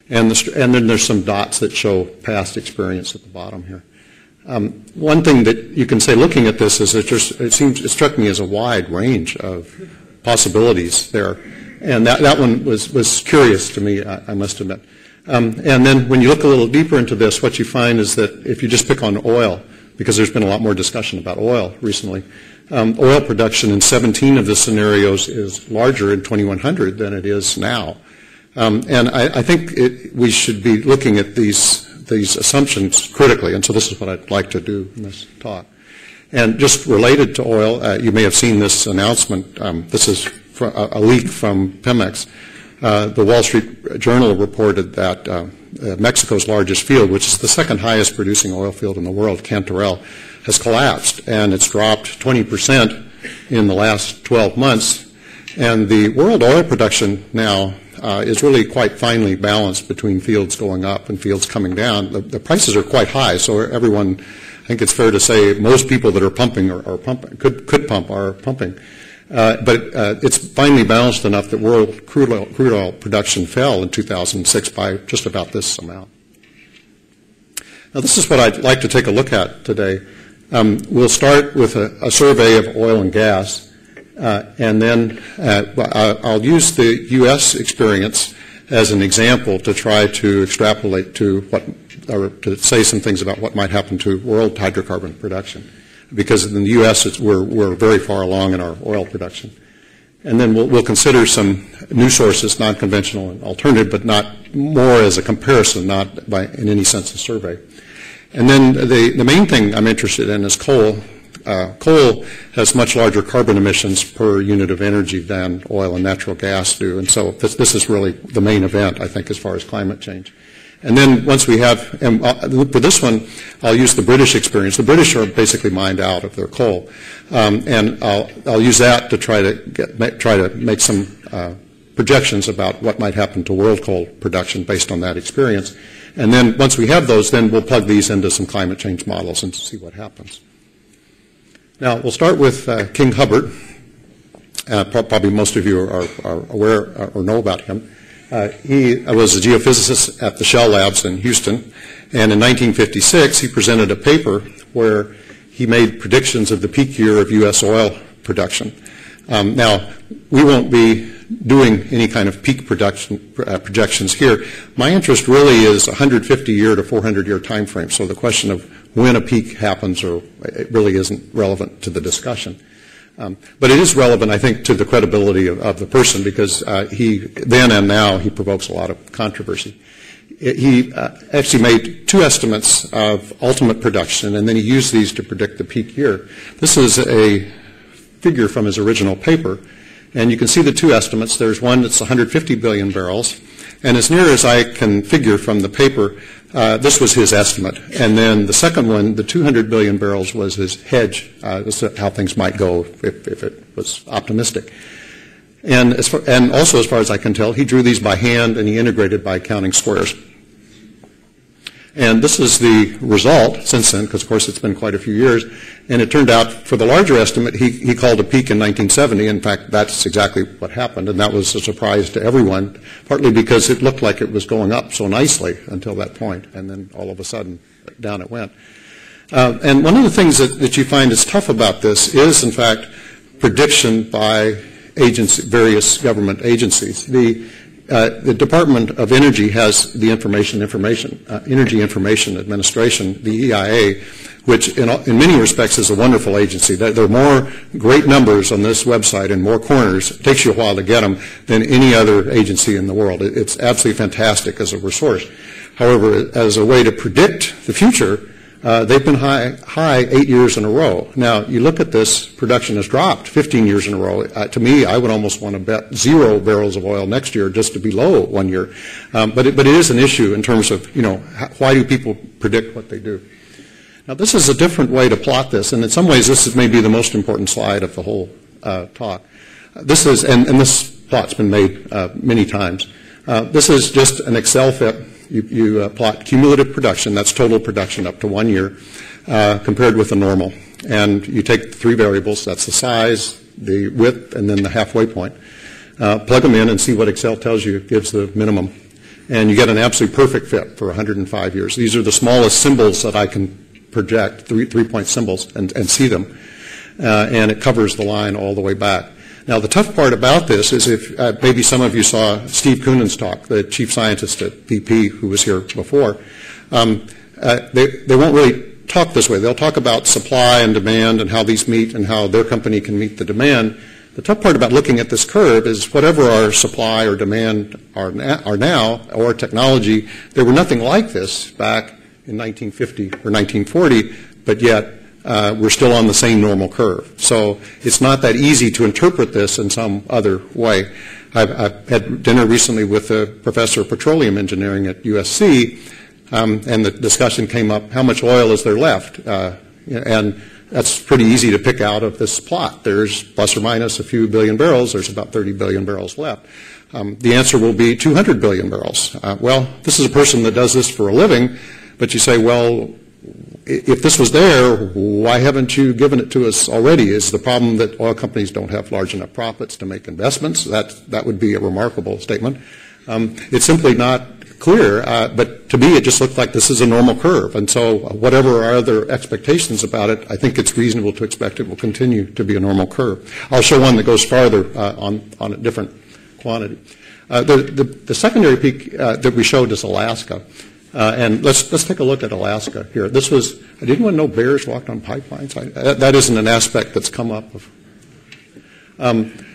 And then there's some dots that show past experience at the bottom here. One thing that you can say looking at this is it struck me as a wide range of possibilities there. And that one was curious to me, I must admit. And then when you look a little deeper into this, what you find is that if you just pick on oil, because there's been a lot more discussion about oil recently, oil production in 17 of the scenarios is larger in 2100 than it is now. And I think we should be looking at these assumptions critically, and so this is what I'd like to do in this talk. And just related to oil, you may have seen this announcement. This is a leak from Pemex. The Wall Street Journal reported that Mexico's largest field, which is the second highest producing oil field in the world, Cantarell, has collapsed, and it's dropped 20% in the last 12 months. And the world oil production now is really quite finely balanced between fields going up and fields coming down. The prices are quite high, so everyone, I think it's fair to say, most people that are pumping are pumping, could pump are pumping. But it's finely balanced enough that world crude oil production fell in 2006 by just about this amount. Now, this is what I'd like to take a look at today. We'll start with a survey of oil and gas. And then I'll use the U.S. experience as an example to try to extrapolate to or to say some things about what might happen to world hydrocarbon production. Because in the U.S. we're very far along in our oil production. And then we'll consider some new sources, non-conventional and alternative, but not more as a comparison, not in any sense a survey. And then the main thing I'm interested in is coal. Coal has much larger carbon emissions per unit of energy than oil and natural gas do, and so this is really the main event, I think, as far as climate change. And then once we have, for this one, I'll use the British experience. The British are basically mined out of their coal, and I'll use that to try to make some projections about what might happen to world coal production based on that experience. And then once we have those, then we'll plug these into some climate change models and see what happens. Now, we'll start with King Hubbert. Probably most of you are aware or know about him. He was a geophysicist at the Shell Labs in Houston, and in 1956 he presented a paper where he made predictions of the peak year of U.S. oil production. Now, we won't be doing any kind of peak production projections here. My interest really is 150-year to 400-year time frame, so the question of when a peak happens it really isn't relevant to the discussion. But it is relevant, I think, to the credibility of the person because then and now he provokes a lot of controversy. He actually made two estimates of ultimate production, and then he used these to predict the peak year. This is a figure from his original paper, and you can see the two estimates. There's one that's 150 billion barrels, and as near as I can figure from the paper, this was his estimate. And then the second one, the 200 billion barrels, was his hedge. This is how things might go if it was optimistic. And also, as far as I can tell, he drew these by hand and he integrated by counting squares. And this is the result since then, because of course it's been quite a few years. And it turned out for the larger estimate, he called a peak in 1970. In fact, that's exactly what happened. And that was a surprise to everyone, partly because it looked like it was going up so nicely until that point. And then all of a sudden, down it went. And one of the things that you find is tough about this is, in fact, prediction by various government agencies. The Department of Energy has the Energy Information Administration, the EIA, which in many respects is a wonderful agency. There are more great numbers on this website and more corners. It takes you a while to get them than any other agency in the world. It's absolutely fantastic as a resource. However, as a way to predict the future, they've been high 8 years in a row. Now, you look at this, production has dropped 15 years in a row. To me, I would almost want to bet 0 barrels of oil next year just to be low 1 year. But it is an issue in terms of, why do people predict what they do? Now, this is a different way to plot this, and in some ways this is maybe the most important slide of the whole talk. This is, and this plot's been made many times. This is just an Excel fit. You plot cumulative production, that's total production up to 1 year, compared with the normal. And you take 3 variables, that's the size, the width, and then the halfway point. Plug them in and see what Excel tells you gives the minimum. and you get an absolutely perfect fit for 105 years. These are the smallest symbols that I can project, three-point symbols, and see them. And it covers the line all the way back. Now, the tough part about this is if maybe some of you saw Steve Koonen's talk, the chief scientist at BP who was here before. They won't really talk this way. They'll talk about supply and demand and how these meet and how their company can meet the demand. The tough part about looking at this curve is whatever our supply or demand are now, or technology, there were nothing like this back in 1950 or 1940, but yet we're still on the same normal curve. So it's not that easy to interpret this in some other way. I've had dinner recently with a professor of petroleum engineering at USC, and the discussion came up, how much oil is there left? And that's pretty easy to pick out of this plot. There's plus or minus a few billion barrels. There's about 30 billion barrels left. The answer will be 200 billion barrels. Well, this is a person that does this for a living, but you say, well, if this was there, why haven't you given it to us already? Is the problem that oil companies don't have large enough profits to make investments? That would be a remarkable statement. It's simply not clear, but to me it just looked like this is a normal curve. And so whatever our other expectations about it, I think it's reasonable to expect it will continue to be a normal curve. I'll show one that goes farther on a different quantity. The secondary peak that we showed is Alaska. And let's take a look at Alaska here. This was, I didn't want to know bears walked on pipelines. That isn't an aspect that's come up.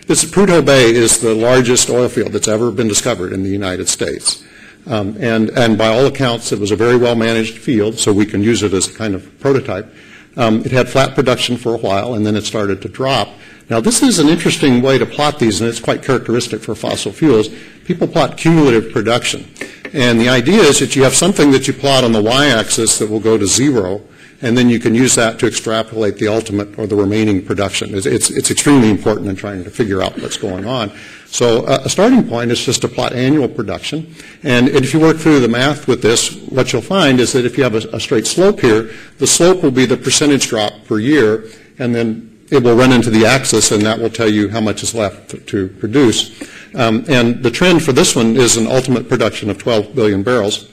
This Prudhoe Bay is the largest oil field that's ever been discovered in the United States. And by all accounts, it was a very well-managed field, so we can use it as a kind of prototype. It had flat production for a while, and then it started to drop. Now, this is an interesting way to plot these, and it's quite characteristic for fossil fuels. People plot cumulative production. And the idea is that you have something that you plot on the y-axis that will go to zero, and then you can use that to extrapolate the ultimate or the remaining production. It's extremely important in trying to figure out what's going on. So a starting point is just to plot annual production. And if you work through the math with this, what you'll find is that if you have a straight slope here, the slope will be the percentage drop per year, and then it will run into the axis, and that will tell you how much is left to produce. And the trend for this one is an ultimate production of 12 billion barrels.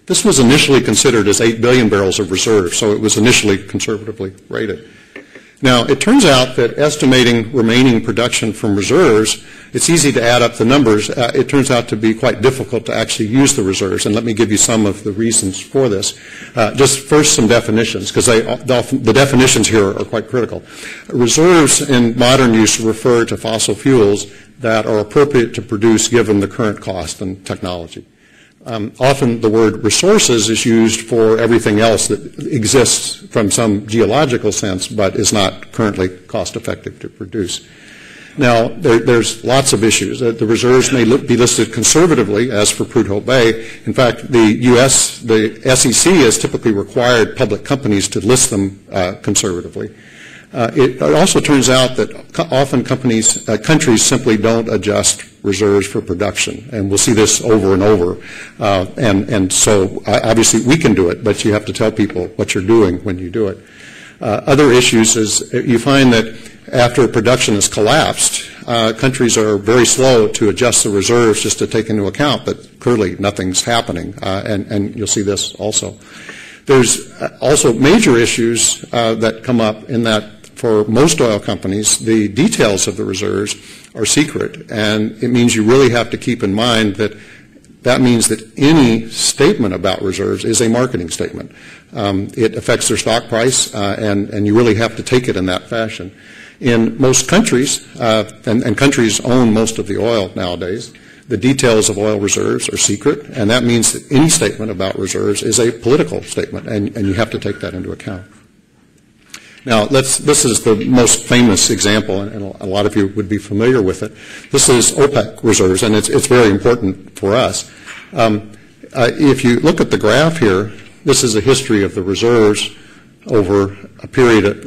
This was initially considered as 8 billion barrels of reserve, so it was initially conservatively rated. Now, it turns out that estimating remaining production from reserves, it's easy to add up the numbers. It turns out to be quite difficult to actually use the reserves, and let me give you some of the reasons for this. Just first, some definitions, because the definitions here are quite critical. Reserves in modern use refer to fossil fuels that are appropriate to produce given the current cost and technology. Often the word resources is used for everything else that exists from some geological sense but is not currently cost effective to produce. Now, there's lots of issues. The reserves may be listed conservatively, as for Prudhoe Bay. In fact, the SEC has typically required public companies to list them conservatively. It also turns out that often countries simply don't adjust reserves for production, and we'll see this over and over. And so obviously we can do it, but you have to tell people what you're doing when you do it. Other issues is you find that after production has collapsed, countries are very slow to adjust the reserves just to take into account that clearly nothing's happening, and you'll see this also. There's also major issues that come up in that for most oil companies, the details of the reserves are secret, and it means you really have to keep in mind that means that any statement about reserves is a marketing statement. It affects their stock price, and you really have to take it in that fashion. In most countries, and countries own most of the oil nowadays, the details of oil reserves are secret, and that means that any statement about reserves is a political statement, and you have to take that into account. Now, this is the most famous example, and a lot of you would be familiar with it. This is OPEC reserves, and it's very important for us. If you look at the graph here, this is a history of the reserves over a period of,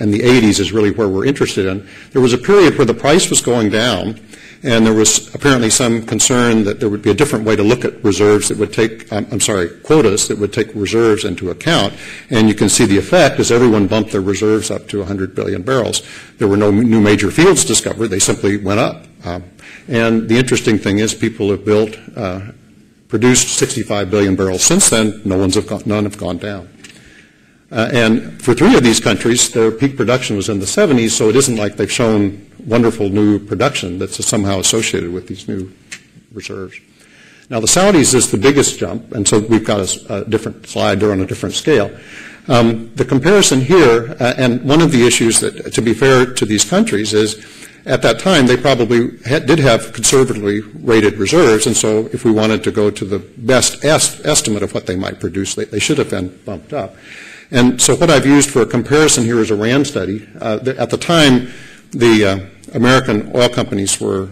in the 80s is really where we're interested in. There was a period where the price was going down, and there was apparently some concern that there would be a different way to look at reserves that would take, quotas that would take reserves into account. And you can see the effect as everyone bumped their reserves up to 100 billion barrels. There were no new major fields discovered. They simply went up. And the interesting thing is people have produced 65 billion barrels since then. None have gone down. And for 3 of these countries, their peak production was in the 70s, so it isn't like they've shown wonderful new production that's somehow associated with these new reserves. Now, the Saudis is the biggest jump, and so we've got a different slide there on a different scale. The comparison here, and one of the issues that, to be fair to these countries, is at that time they probably did have conservatively rated reserves, and so if we wanted to go to the best estimate of what they might produce, they should have been bumped up. And so what I've used for a comparison here is a RAND study. At the time, the American oil companies were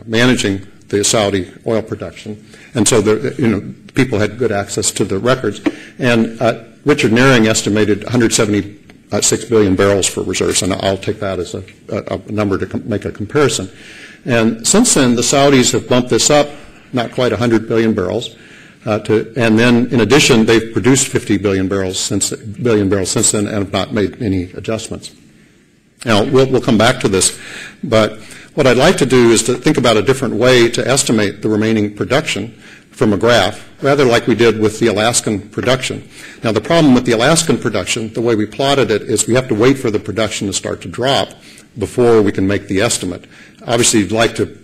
managing the Saudi oil production, and so people had good access to the records. And Richard Naring estimated 176 billion barrels for reserves, and I'll take that as a number to make a comparison. And since then, the Saudis have bumped this up, not quite 100 billion barrels. And then, in addition, they've produced 50 billion barrels since then and have not made any adjustments. Now, we'll come back to this, but what I'd like to do is to think about a different way to estimate the remaining production from a graph, rather like we did with the Alaskan production. Now, the problem with the Alaskan production, the way we plotted it, is we have to wait for the production to start to drop before we can make the estimate. Obviously, you'd like to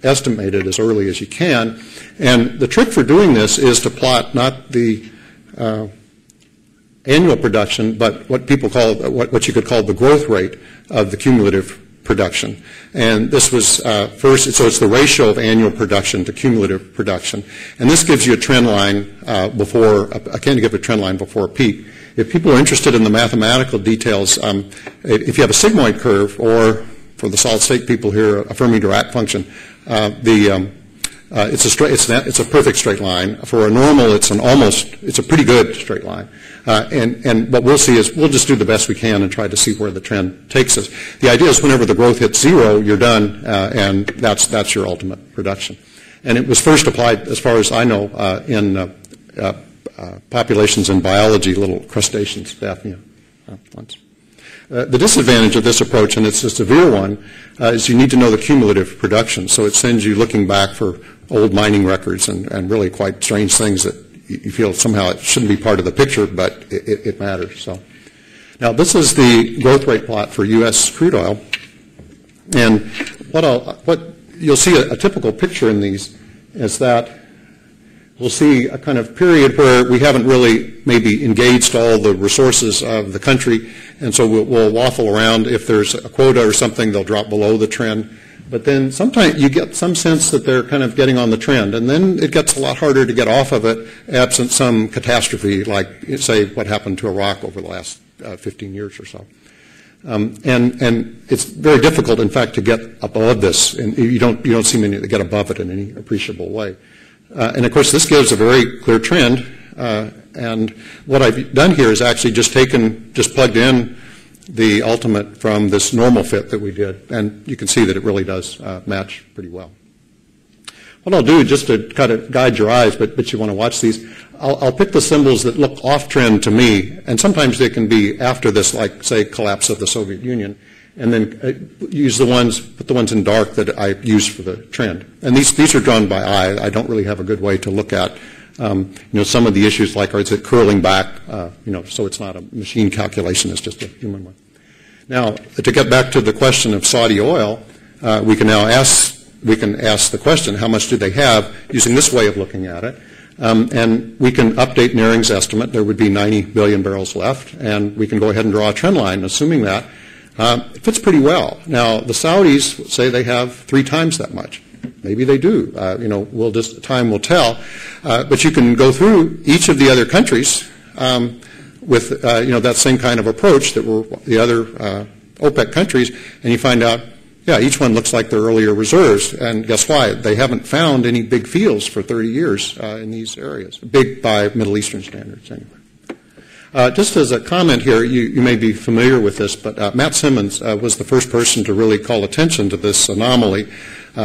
estimate it as early as you can. And the trick for doing this is to plot not the annual production, but what people call, what you could call the growth rate of the cumulative production. And this was first, so it's the ratio of annual production to cumulative production. And this gives you a trend line before, I can't give a trend line before a peak. If people are interested in the mathematical details, if you have a sigmoid curve, or for the solid state people here, a Fermi-Dirac function, it's a perfect straight line. For a normal, it's a pretty good straight line. And what we'll see is we'll just do the best we can and try to see where the trend takes us. The idea is whenever the growth hits 0, you're done, and that's your ultimate production. And it was first applied, as far as I know, in populations in biology, little crustaceans, Daphnia ones. The disadvantage of this approach, and it's a severe one, is you need to know the cumulative production. So it sends you looking back for old mining records and really quite strange things that you feel somehow it shouldn't be part of the picture, but it matters. So now this is the growth rate plot for U.S. crude oil, and what you'll see a typical picture in these is that we'll see a kind of period where we haven't really maybe engaged all the resources of the country, and so we'll waffle around. If there's a quota or something, they'll drop below the trend. But then sometimes you get some sense that they're kind of getting on the trend, and then it gets a lot harder to get off of it absent some catastrophe like, say, what happened to Iraq over the last 15 years or so. And it's very difficult, in fact, to get above this, and you don't see many that get above it in any appreciable way. And of course, this gives a very clear trend. And what I've done here is actually just plugged in the ultimate from this normal fit that we did, and you can see that it really does match pretty well. What I'll do, just to kind of guide your eyes, but you want to watch these, I'll pick the symbols that look off-trend to me, and sometimes they can be after this, like, say, collapse of the Soviet Union, and then put the ones in dark that I use for the trend. And these are drawn by eye. I don't really have a good way to look at, some of the issues like, is it curling back, so it's not a machine calculation, it's just a human one. Now, to get back to the question of Saudi oil, we can ask the question, how much do they have, using this way of looking at it. And we can update Naring's estimate. There would be 90 billion barrels left, and we can go ahead and draw a trend line, assuming that. It fits pretty well. Now, the Saudis say they have 3 times that much. Maybe they do. Time will tell. But you can go through each of the other countries with that same kind of approach that were the other OPEC countries, and you find out, yeah, each one looks like their earlier reserves. And guess why? They haven't found any big fields for 30 years in these areas, big by Middle Eastern standards anyway. Just as a comment here, you may be familiar with this, but Matt Simmons was the first person to really call attention to this anomaly.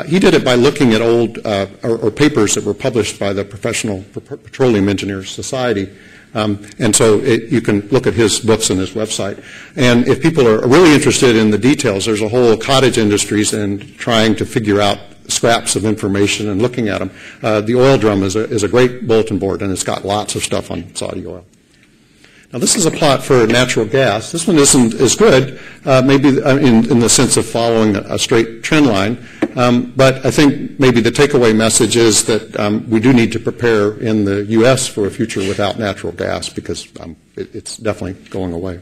He did it by looking at old or papers that were published by the Professional Petroleum Engineers Society. And so you can look at his books and his website. And if people are really interested in the details, there's a whole cottage industries in trying to figure out scraps of information and looking at them. The oil drum is a great bulletin board, and it's got lots of stuff on Saudi oil. Now, this is a plot for natural gas. This one isn't as good, maybe in the sense of following a straight trend line, but I think maybe the takeaway message is that we do need to prepare in the U.S. for a future without natural gas, because it's definitely going away.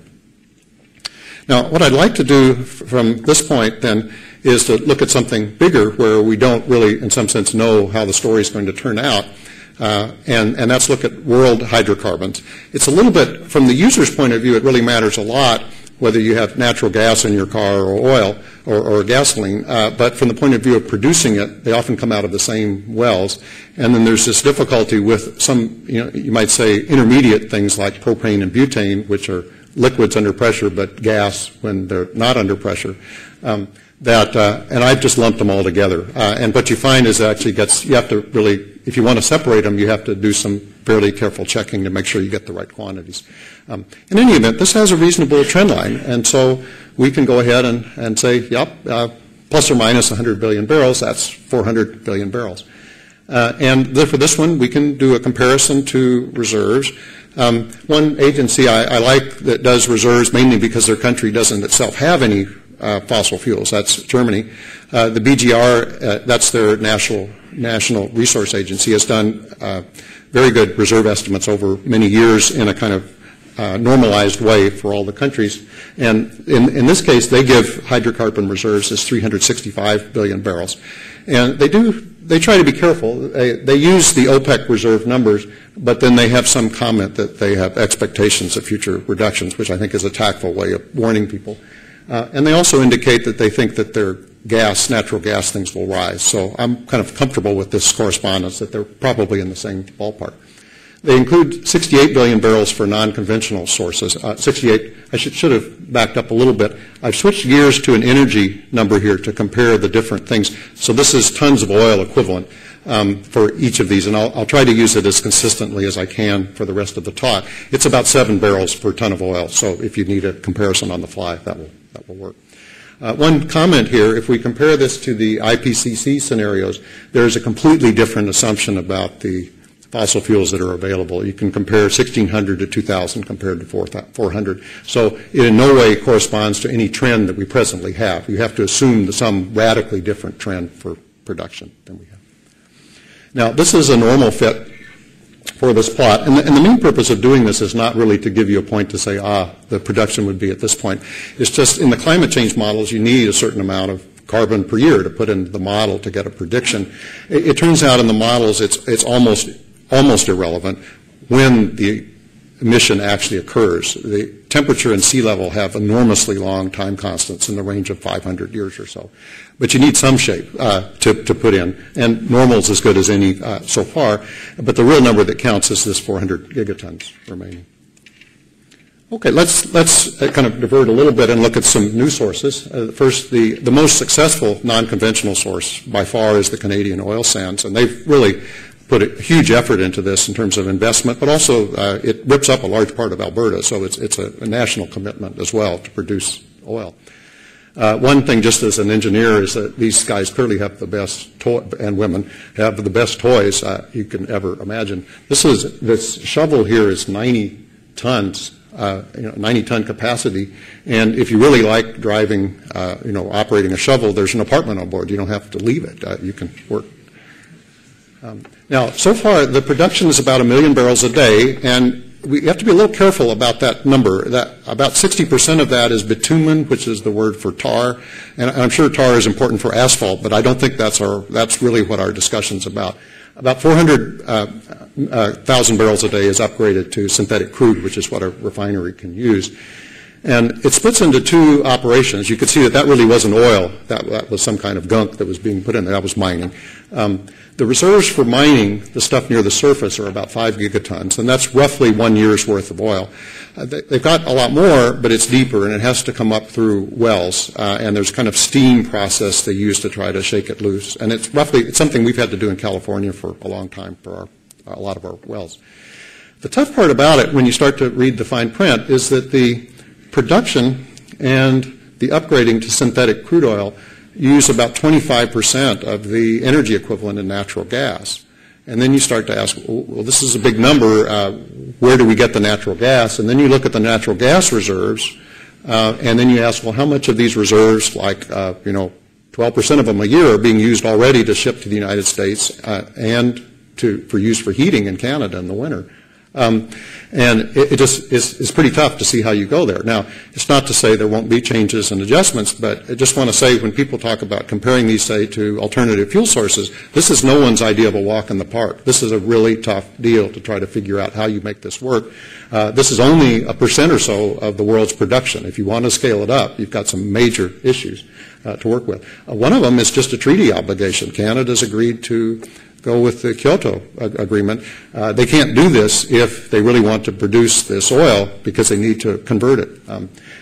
Now, what I'd like to do from this point, then, is to look at something bigger where we don't really, in some sense, know how the story is going to turn out. And that's look at world hydrocarbons. It's a little bit, from the user's point of view, it really matters a lot whether you have natural gas in your car or oil or gasoline. But from the point of view of producing it, they often come out of the same wells. And then there's this difficulty with some, you might say, intermediate things like propane and butane, which are liquids under pressure, but gas when they're not under pressure. And I've just lumped them all together. And what you find is actually you have to really, if you want to separate them, you have to do some fairly careful checking to make sure you get the right quantities. In any event, this has a reasonable trend line, and so we can go ahead and say, yep, plus or minus 100 billion barrels, that's 400 billion barrels. And for this one, we can do a comparison to reserves. One agency I like that does reserves mainly because their country doesn't itself have any fossil fuels. That's Germany. The BGR, that's their national resource agency, has done very good reserve estimates over many years in a kind of normalized way for all the countries. And in this case, they give hydrocarbon reserves as 365 billion barrels. And they try to be careful. They use the OPEC reserve numbers, but then they have some comment that they have expectations of future reductions, which I think is a tactful way of warning people. And they also indicate that they think that their natural gas things will rise. So I'm kind of comfortable with this correspondence that they're probably in the same ballpark. They include 68 billion barrels for non-conventional sources. 68, I should have backed up a little bit. I've switched gears to an energy number here to compare the different things. So this is tons of oil equivalent for each of these, and I'll try to use it as consistently as I can for the rest of the talk. It's about 7 barrels per ton of oil, so if you need a comparison on the fly, that will work. One comment here, if we compare this to the IPCC scenarios, there's a completely different assumption about the fossil fuels that are available. You can compare 1,600 to 2,000 compared to 400. So it in no way corresponds to any trend that we presently have. You have to assume some radically different trend for production than we have. Now, this is a normal fit for this plot. And the main purpose of doing this is not really to give you a point to say, the production would be at this point. It's just in the climate change models, you need a certain amount of carbon per year to put into the model to get a prediction. It turns out in the models it's almost irrelevant when the emission actually occurs. The temperature and sea level have enormously long time constants in the range of 500 years or so. But you need some shape to put in, and normal's as good as any so far. But the real number that counts is this 400 gigatons remaining. Okay, let's kind of divert a little bit and look at some new sources. First, the most successful non-conventional source by far is the Canadian oil sands, and they've really put a huge effort into this in terms of investment, but also it rips up a large part of Alberta, so it's a national commitment as well to produce oil. One thing, just as an engineer, is that these guys clearly have the best and women have the best toys you can ever imagine. This shovel here is 90 tons, 90-ton capacity, and if you really like driving, operating a shovel, there's an apartment on board. You don't have to leave it. You can work. Now, so far, the production is about 1 million barrels a day, and we have to be a little careful about that number. That about 60% of that is bitumen, which is the word for tar, and I'm sure tar is important for asphalt, but I don't think that's really what our discussion's about. About 400,000 barrels a day is upgraded to synthetic crude, which is what a refinery can use. And it splits into two operations. You can see that really wasn't oil. That was some kind of gunk that was being put in there. That was mining. The reserves for mining, the stuff near the surface, are about 5 gigatons, and that's roughly 1 year's worth of oil. They've got a lot more, but it's deeper, and it has to come up through wells, and there's kind of steam process they use to try to shake it loose. And it's something we've had to do in California for a long time for a lot of our wells. The tough part about it, when you start to read the fine print, is that the production and the upgrading to synthetic crude oil use about 25% of the energy equivalent in natural gas. And then you start to ask, well, this is a big number. Where do we get the natural gas? And then you look at the natural gas reserves, and then you ask, well, how much of these reserves, like 12% of them a year, are being used already to ship to the United States and for use for heating in Canada in the winter. And it just is pretty tough to see how you go there. Now, it's not to say there won't be changes and adjustments, but I just want to say when people talk about comparing these, say, to alternative fuel sources, this is no one's idea of a walk in the park. This is a really tough deal to try to figure out how you make this work. This is only a % or so of the world's production. If you want to scale it up, you've got some major issues to work with. One of them is just a treaty obligation. Canada's agreed to go with the Kyoto Agreement. They can't do this if they really want to produce this oil because they need to convert it.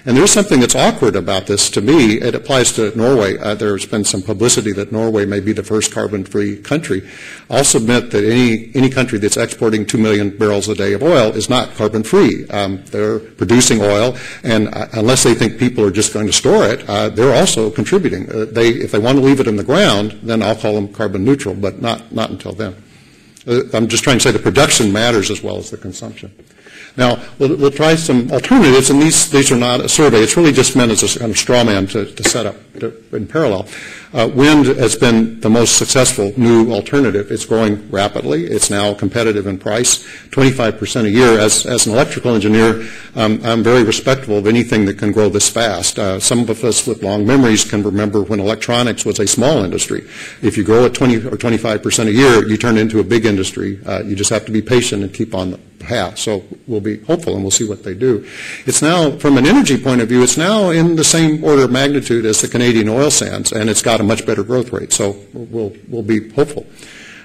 And there's something that's awkward about this to me. It applies to Norway. There's been some publicity that Norway may be the first carbon-free country. I'll submit that any country that's exporting 2 million barrels a day of oil is not carbon-free. They're producing oil, and unless they think people are just going to store it, they're also contributing. If they want to leave it in the ground, then I'll call them carbon neutral, but not until then. I'm just trying to say the production matters as well as the consumption. Now, we'll try some alternatives, and these are not a survey. It's really just meant as a kind of straw man to set up in parallel. Wind has been the most successful new alternative. It's growing rapidly. It's now competitive in price, 25% a year. As an electrical engineer, I'm very respectful of anything that can grow this fast. Some of us with long memories can remember when electronics was a small industry. If you grow at 20 or 25% a year, you turn into a big industry. You just have to be patient and keep on the path. So we'll be hopeful, and we'll see what they do. It's now, from an energy point of view, it's now in the same order of magnitude as the Canadian oil sands, and it's got a much better growth rate. So we'll be hopeful.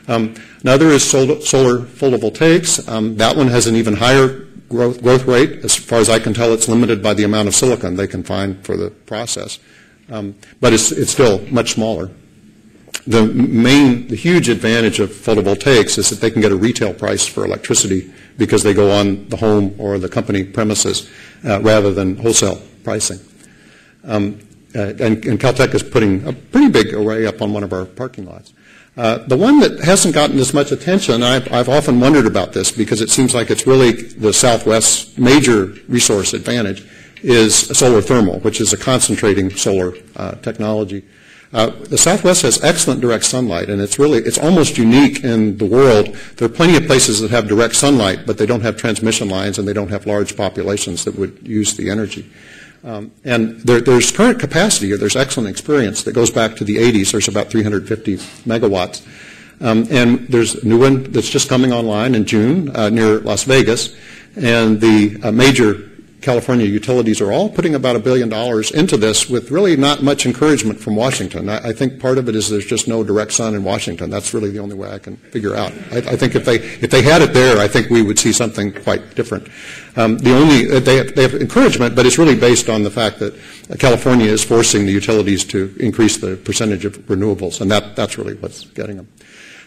Another is solar photovoltaics. That one has an even higher growth rate. As far as I can tell, it's limited by the amount of silicon they can find for the process. But it's still much smaller. The huge advantage of photovoltaics is that they can get a retail price for electricity because they go on the home or the company premises rather than wholesale pricing. And Caltech is putting a pretty big array up on one of our parking lots. The one that hasn't gotten as much attention, I've often wondered about this because it seems like it's really the Southwest's major resource advantage, is solar thermal, which is a concentrating solar technology. The Southwest has excellent direct sunlight, and it's almost unique in the world. There are plenty of places that have direct sunlight, but they don't have transmission lines and they don't have large populations that would use the energy. And there's current capacity, or there's excellent experience that goes back to the 80s. There's about 350 megawatts. And there's a new one that's just coming online in June near Las Vegas. And the major California utilities are all putting about $1 billion into this with really not much encouragement from Washington. I think part of it is there's just no direct sun in Washington. That's really the only way I can figure out. I think if they had it there, I think we would see something quite different. They have encouragement, but it's really based on the fact that California is forcing the utilities to increase the percentage of renewables, and that's really what's getting them.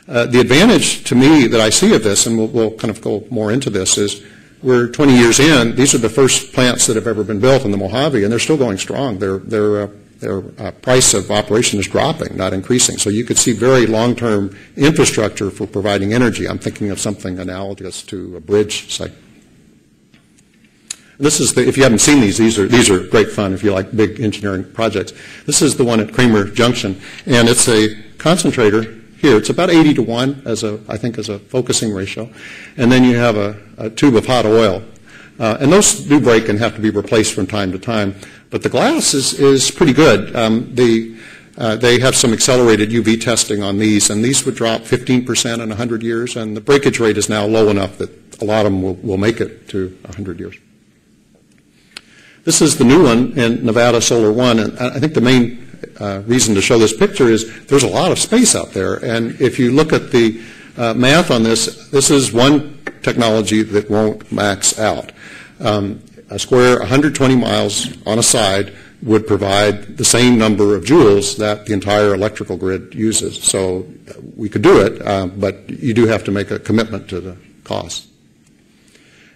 The advantage to me that I see of this, and we'll kind of go more into this, is we're 20 years in. These are the first plants that have ever been built in the Mojave, and they're still going strong. Their price of operation is dropping, not increasing. So you could see very long-term infrastructure for providing energy. I'm thinking of something analogous to a bridge site. This is if you haven't seen these are great fun if you like big engineering projects. This is the one at Kramer Junction, and it's a concentrator. Here, it's about 80 to 1 I think as a focusing ratio. And then you have a tube of hot oil. And those do break and have to be replaced from time to time. But the glass is pretty good. They have some accelerated UV testing on these, and these would drop 15% in 100 years, and the breakage rate is now low enough that a lot of them will make it to 100 years. This is the new one in Nevada Solar One, and I think the main reason to show this picture is there's a lot of space out there, and if you look at the math on this, this is one technology that won't max out. A square 120 miles on a side would provide the same number of joules that the entire electrical grid uses. So we could do it, but you do have to make a commitment to the cost.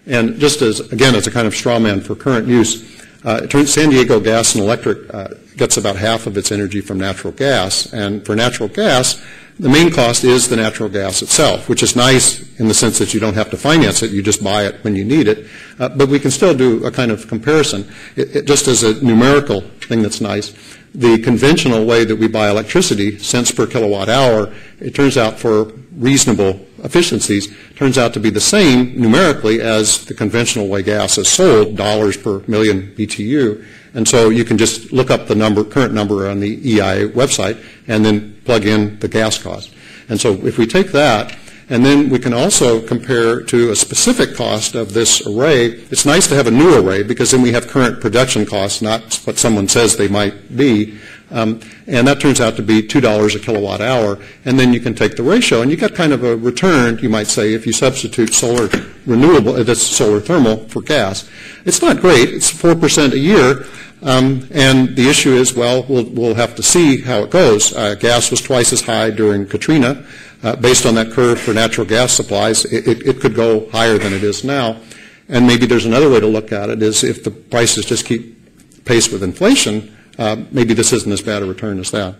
And just as a kind of straw man for current use, San Diego Gas and Electric gets about half of its energy from natural gas, and for natural gas, the main cost is the natural gas itself, which is nice in the sense that you don't have to finance it, you just buy it when you need it, but we can still do a kind of comparison. Just as a numerical thing that's nice, the conventional way that we buy electricity, cents per kilowatt hour, it turns out for reasonable efficiencies, turns out to be the same numerically as the conventional way gas is sold, dollars per million BTU. And so you can just look up the current number on the EIA website and then plug in the gas cost. And so if we take that, and then we can also compare to a specific cost of this array. It's nice to have a new array because then we have current production costs, not what someone says they might be. And that turns out to be $2 a kilowatt hour. And then you can take the ratio, and you get kind of a return, you might say, if you substitute solar renewable, that's solar thermal, for gas. It's not great. It's 4% a year. And the issue is, well, we'll have to see how it goes. Gas was twice as high during Katrina. Based on that curve for natural gas supplies, it could go higher than it is now. And maybe there's another way to look at it, is if the prices just keep pace with inflation, maybe this isn't as bad a return as that.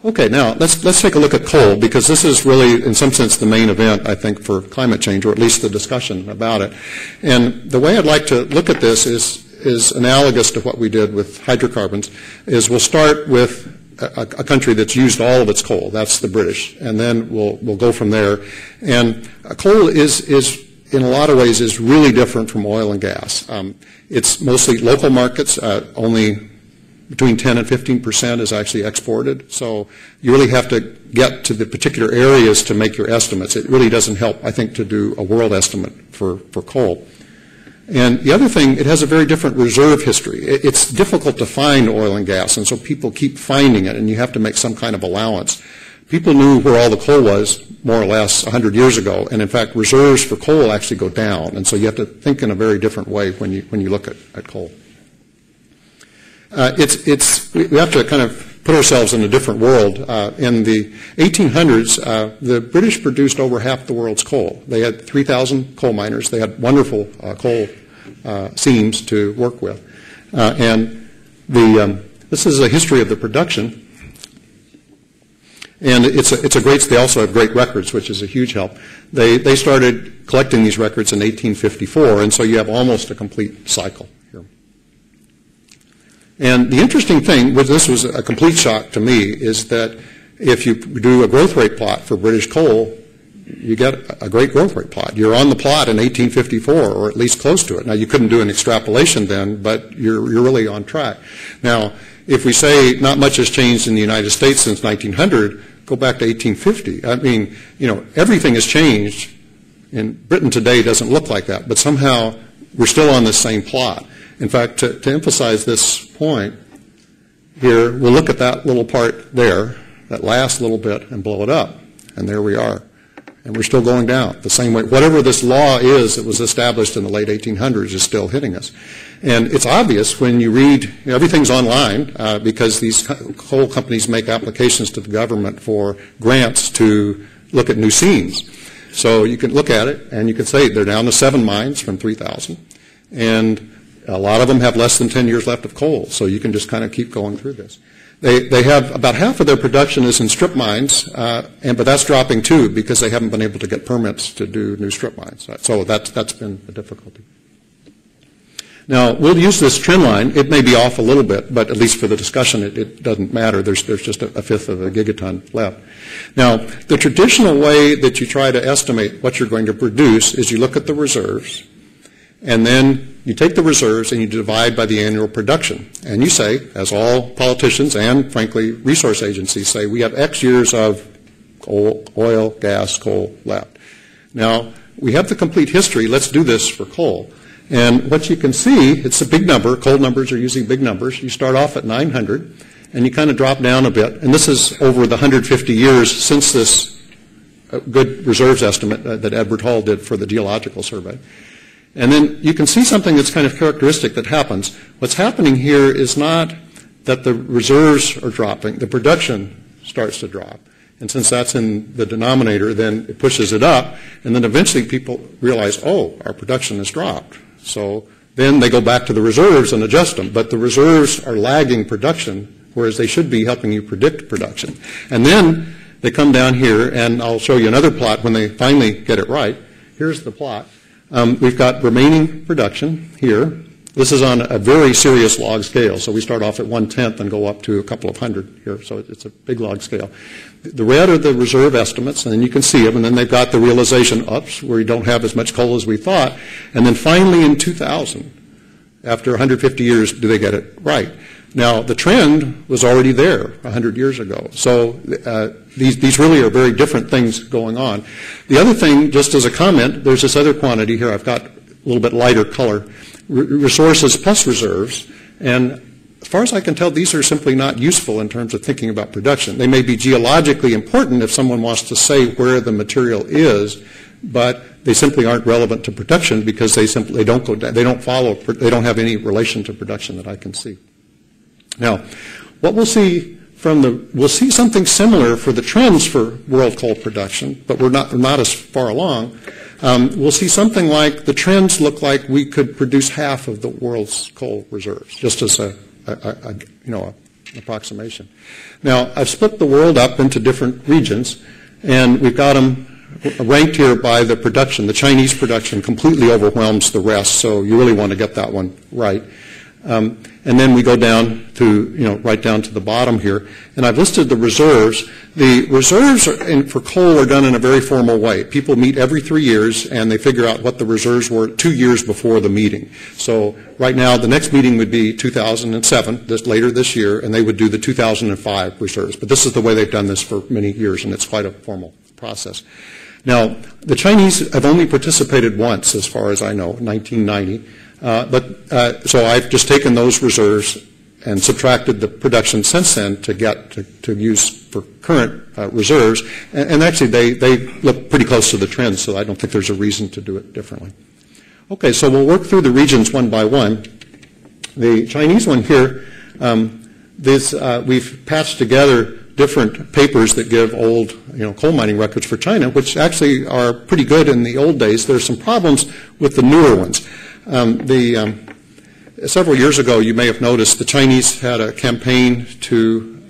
Okay, now let's take a look at coal, because this is really, in some sense, the main event, I think, for climate change, or at least the discussion about it. And the way I'd like to look at this is analogous to what we did with hydrocarbons, is we'll start with a country that's used all of its coal. That's the British. And then we'll go from there. And coal is in a lot of ways, is really different from oil and gas. It's mostly local markets. Only between 10 and 15% is actually exported. So you really have to get to the particular areas to make your estimates. It really doesn't help, I think, to do a world estimate for coal. And the other thing, it has a very different reserve history. It's difficult to find oil and gas, and so people keep finding it, and you have to make some kind of allowance. People knew where all the coal was, more or less, 100 years ago, and in fact, reserves for coal actually go down, and so you have to think in a very different way when you look at coal. We have to kind of put ourselves in a different world. In the 1800s, the British produced over half the world's coal. They had 3,000 coal miners. They had wonderful coal seams to work with. And this is a history of the production. And it's a great, they also have great records, which is a huge help. They started collecting these records in 1854, and so you have almost a complete cycle here. And the interesting thing, which this was a complete shock to me, is that if you do a growth rate plot for British coal, you get a great growth rate plot. You're on the plot in 1854, or at least close to it. Now, you couldn't do an extrapolation then, but you're really on track. Now, if we say not much has changed in the United States since 1900, go back to 1850. I mean, everything has changed, and Britain today doesn't look like that, but somehow we're still on the same plot. In fact, to emphasize this point here, we'll look at that little part there, that last little bit, and blow it up, and there we are. And we're still going down the same way. Whatever this law is that was established in the late 1800s is still hitting us. And it's obvious when you read, everything's online because these coal companies make applications to the government for grants to look at new seams. So you can look at it and you can say they're down to 7 mines from 3,000. And a lot of them have less than 10 years left of coal. So you can just kind of keep going through this. They have about half of their production is in strip mines, but that's dropping too because they haven't been able to get permits to do new strip mines. So that's been a difficulty. Now, we'll use this trend line. It may be off a little bit, but at least for the discussion, it doesn't matter. There's just a fifth of a gigaton left. Now, the traditional way that you try to estimate what you're going to produce is you look at the reserves, and then you take the reserves and you divide by the annual production. And you say, as all politicians and, frankly, resource agencies say, we have X years of coal, oil, gas, coal left. Now, we have the complete history. Let's do this for coal. And what you can see, it's a big number. Coal numbers are usually big numbers. You start off at 900, and you kind of drop down a bit. And this is over the 150 years since this good reserves estimate that Edward Hall did for the Geological Survey. And then you can see something that's kind of characteristic that happens. What's happening here is not that the reserves are dropping. The production starts to drop. And since that's in the denominator, then it pushes it up. And then eventually people realize, oh, our production has dropped. So Then they go back to the reserves and adjust them. But the reserves are lagging production, whereas they should be helping you predict production. And then they come down here, and I'll show you another plot when they finally get it right. Here's the plot. We've got remaining production here. This is on a very serious log scale. So we start off at 1/10 and go up to a couple of hundred here. So it's a big log scale. The red are the reserve estimates, and then you can see them. And then they've got the realization ups, where you don't have as much coal as we thought. And then finally in 2000, after 150 years, do they get it right? Now, the trend was already there 100 years ago. So these really are very different things going on. The other thing, just as a comment, there's this other quantity here. I've got a little bit lighter color. Resources plus reserves. And as far as I can tell, these are simply not useful in terms of thinking about production. They may be geologically important if someone wants to say where the material is, but they simply aren't relevant to production because they don't go down, they don't have any relation to production that I can see. Now, what we'll see we'll see something similar for the trends for world coal production, but we're not as far along. We'll see something like the trends look like we could produce half of the world's coal reserves, just as an approximation. Now, I've split the world up into different regions, and we've got them ranked here by the production. The Chinese production completely overwhelms the rest, so you really want to get that one right. And then we go down to, right down to the bottom here. And I've listed the reserves. The reserves for coal are done in a very formal way. People meet every 3 years, and they figure out what the reserves were 2 years before the meeting. So right now, the next meeting would be 2007, later this year, and they would do the 2005 reserves. But this is the way they've done this for many years, and it's quite a formal process. Now, the Chinese have only participated once, as far as I know, 1990. So I've just taken those reserves and subtracted the production since then to get to use for current reserves. And actually, they look pretty close to the trend, so I don't think there's a reason to do it differently. Okay, so we'll work through the regions one by one. The Chinese one here, we've patched together different papers that give old, coal mining records for China, which actually are pretty good in the old days. There's some problems with the newer ones. Several years ago, you may have noticed the Chinese had a campaign to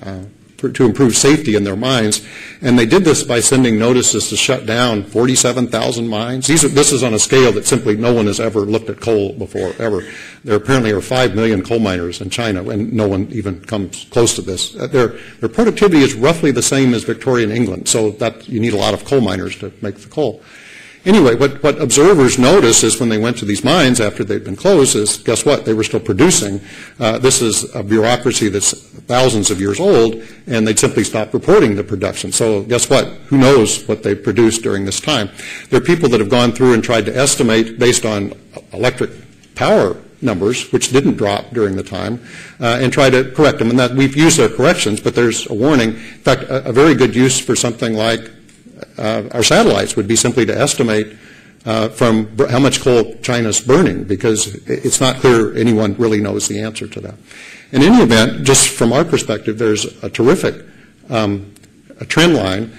improve safety in their mines, and they did this by sending notices to shut down 47,000 mines. This is on a scale that simply no one has ever looked at coal before, ever. There apparently are 5 million coal miners in China, and no one even comes close to this. Their productivity is roughly the same as Victorian England, so that you need a lot of coal miners to make the coal. Anyway, what observers noticed is when they went to these mines after they'd been closed is, guess what? They were still producing. This is a bureaucracy that's thousands of years old, and they'd simply stopped reporting the production. So guess what? Who knows what they produced during this time? There are people that have gone through and tried to estimate based on electric power numbers, which didn't drop during the time, and try to correct them. And that we've used their corrections, but there's a warning. In fact, a very good use for something like our satellites would be simply to estimate from how much coal China's burning, because it's not clear anyone really knows the answer to that. In any event, just from our perspective, there's a terrific a trend line,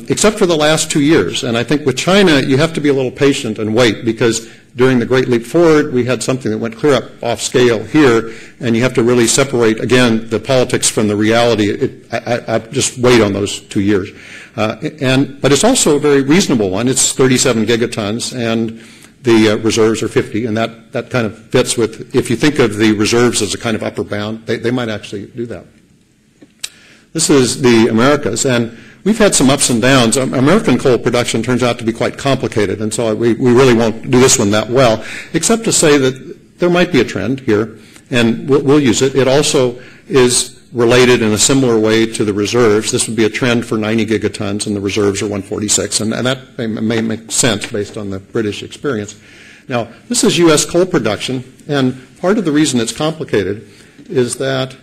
except for the last 2 years. And I think with China, you have to be a little patient and wait, because during the Great Leap Forward, we had something that went clear up off scale here, and you have to really separate, again, the politics from the reality. I just wait on those 2 years. But it's also a very reasonable one. It's 37 gigatons, and the reserves are 50, and that kind of fits with, if you think of the reserves as a kind of upper bound, they might actually do that. This is the Americas, and we've had some ups and downs. American coal production turns out to be quite complicated, and so we really won't do this one that well, except to say that there might be a trend here, and we'll use it. It also is related in a similar way to the reserves. This would be a trend for 90 gigatons, and the reserves are 146, and that may make sense based on the British experience. Now, this is U.S. coal production, and part of the reason it's complicated is that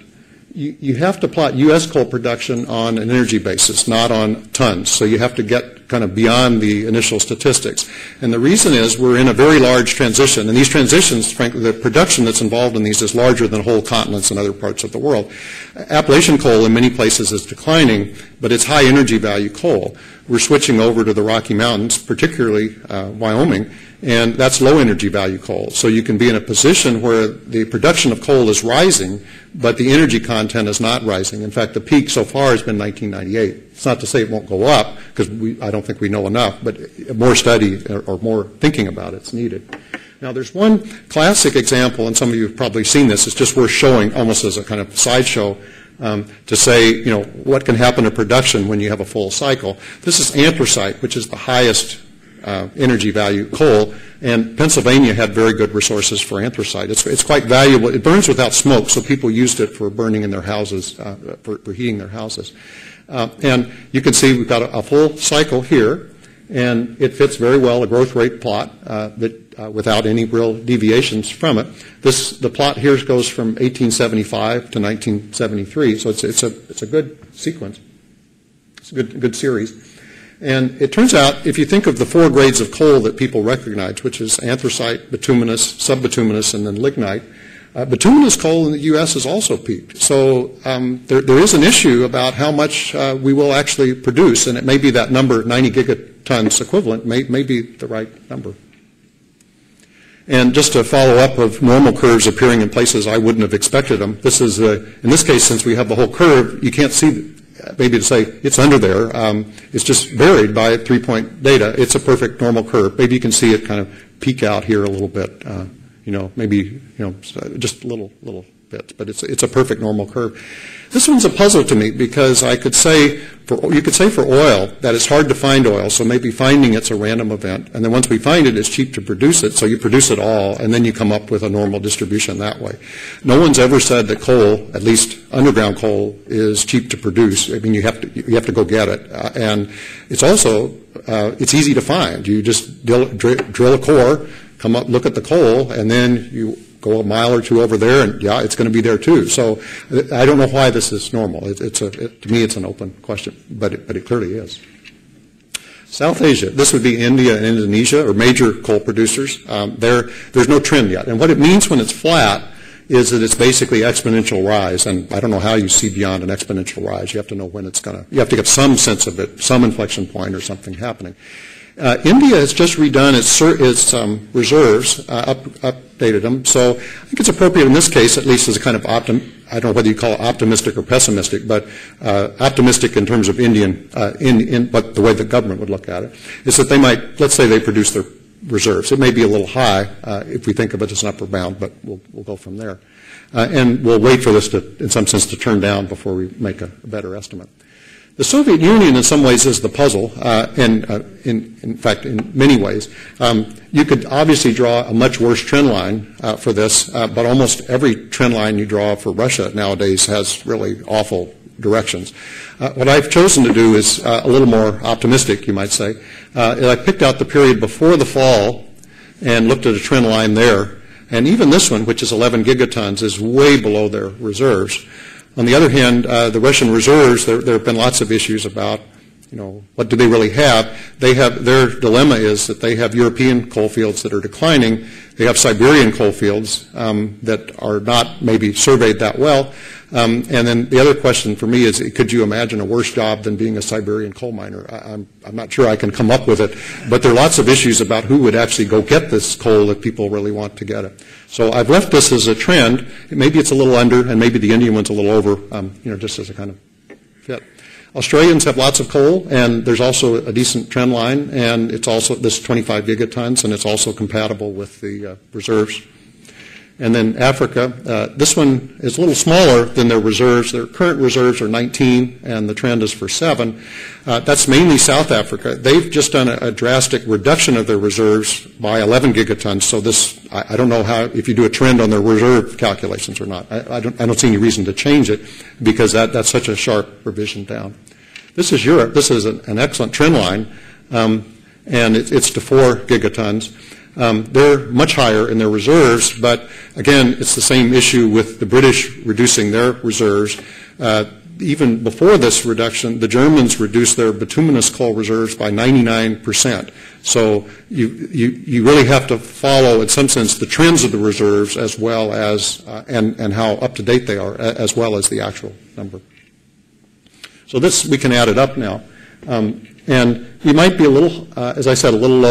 you have to plot U.S. coal production on an energy basis, not on tons. So you have to get kind of beyond the initial statistics. And the reason is we're in a very large transition. And these transitions, frankly, the production that's involved in these is larger than whole continents and other parts of the world. Appalachian coal in many places is declining, but it's high energy value coal. we're switching over to the Rocky Mountains, particularly Wyoming, and that's low energy value coal. So you can be in a position where the production of coal is rising, but the energy content is not rising. In fact, the peak so far has been 1998. It's not to say it won't go up, because I don't think we know enough, but more study or more thinking about it's needed. Now, there's one classic example, and some of you have probably seen this. It's just worth showing almost as a kind of sideshow to say, what can happen to production when you have a full cycle. This is anthracite, which is the highest energy value coal, and Pennsylvania had very good resources for anthracite. It's quite valuable. It burns without smoke, so people used it for burning in their houses, for heating their houses. And you can see we've got a full cycle here, and it fits very well a growth rate plot without any real deviations from it. The plot here goes from 1875 to 1973, so it's a good sequence. It's a good series. And it turns out, if you think of the 4 grades of coal that people recognize, which is anthracite, bituminous, subbituminous, and then lignite, bituminous coal in the U.S. has also peaked. So there is an issue about how much we will actually produce, and it may be that number, 90 gigatons equivalent, may be the right number. And just to follow up of normal curves appearing in places I wouldn't have expected them, this is, in this case, since we have the whole curve, you can't see, maybe to say it's under there. It's just varied by 3-point data. It's a perfect normal curve. Maybe you can see it kind of peak out here a little bit, maybe, just little bits, but it's a perfect normal curve. This one's a puzzle to me because you could say for oil that it's hard to find oil, so maybe finding it's a random event, and then once we find it, it's cheap to produce it, so you produce it all, and then you come up with a normal distribution that way. No one's ever said that coal, at least underground coal, is cheap to produce. I mean, you have to go get it, and it's also it's easy to find. You just drill a core, come up, look at the coal, and then you go a mile or two over there, and yeah, it's going to be there too. So I don't know why this is normal. To me, it's an open question, but it clearly is. South Asia, this would be India and Indonesia, or major coal producers. There's no trend yet. And what it means when it's flat is that it's basically exponential rise. And I don't know how you see beyond an exponential rise. You have to know when it's going to, you have to get some sense of it, some inflection point or something happening. India has just redone its reserves, updated them. So I think it's appropriate in this case, at least as a kind of I don't know whether you call it optimistic or pessimistic, but optimistic in terms of Indian, but the way the government would look at it, is that they might, let's say they produce their reserves. It may be a little high if we think of it as an upper bound, but we'll go from there. And we'll wait for this to, in some sense, to turn down before we make a better estimate. The Soviet Union, in some ways, is the puzzle, and in fact, in many ways. You could obviously draw a much worse trend line for this, but almost every trend line you draw for Russia nowadays has really awful directions. What I've chosen to do is a little more optimistic, you might say. I picked out the period before the fall and looked at a trend line there. And even this one, which is 11 gigatons, is way below their reserves. On the other hand, the Russian reserves, there have been lots of issues about, what do they really have? Their dilemma is that they have European coal fields that are declining. They have Siberian coal fields that are not maybe surveyed that well. And then the other question for me is, could you imagine a worse job than being a Siberian coal miner? I'm not sure I can come up with it, but there are lots of issues about who would actually go get this coal if people really want to get it. So I've left this as a trend. Maybe it's a little under, and maybe the Indian one's a little over, just as a kind of fit. Australians have lots of coal, and there's also a decent trend line, and it's also this 25 gigatons, and it's also compatible with the reserves. And then Africa, this one is a little smaller than their reserves. Their current reserves are 19, and the trend is for 7. That's mainly South Africa. They've just done a drastic reduction of their reserves by 11 gigatons. So this, I don't know how, if you do a trend on their reserve calculations or not. I don't see any reason to change it because that's such a sharp revision down. This is Europe. This is an excellent trend line, and it's to 4 gigatons. They're much higher in their reserves, but again, it's the same issue with the British reducing their reserves. Even before this reduction, the Germans reduced their bituminous coal reserves by 99%. So you really have to follow, in some sense, the trends of the reserves as well as, and how up to date they are, as well as the actual number. So this, we can add it up now. And we might be a little, as I said, a little a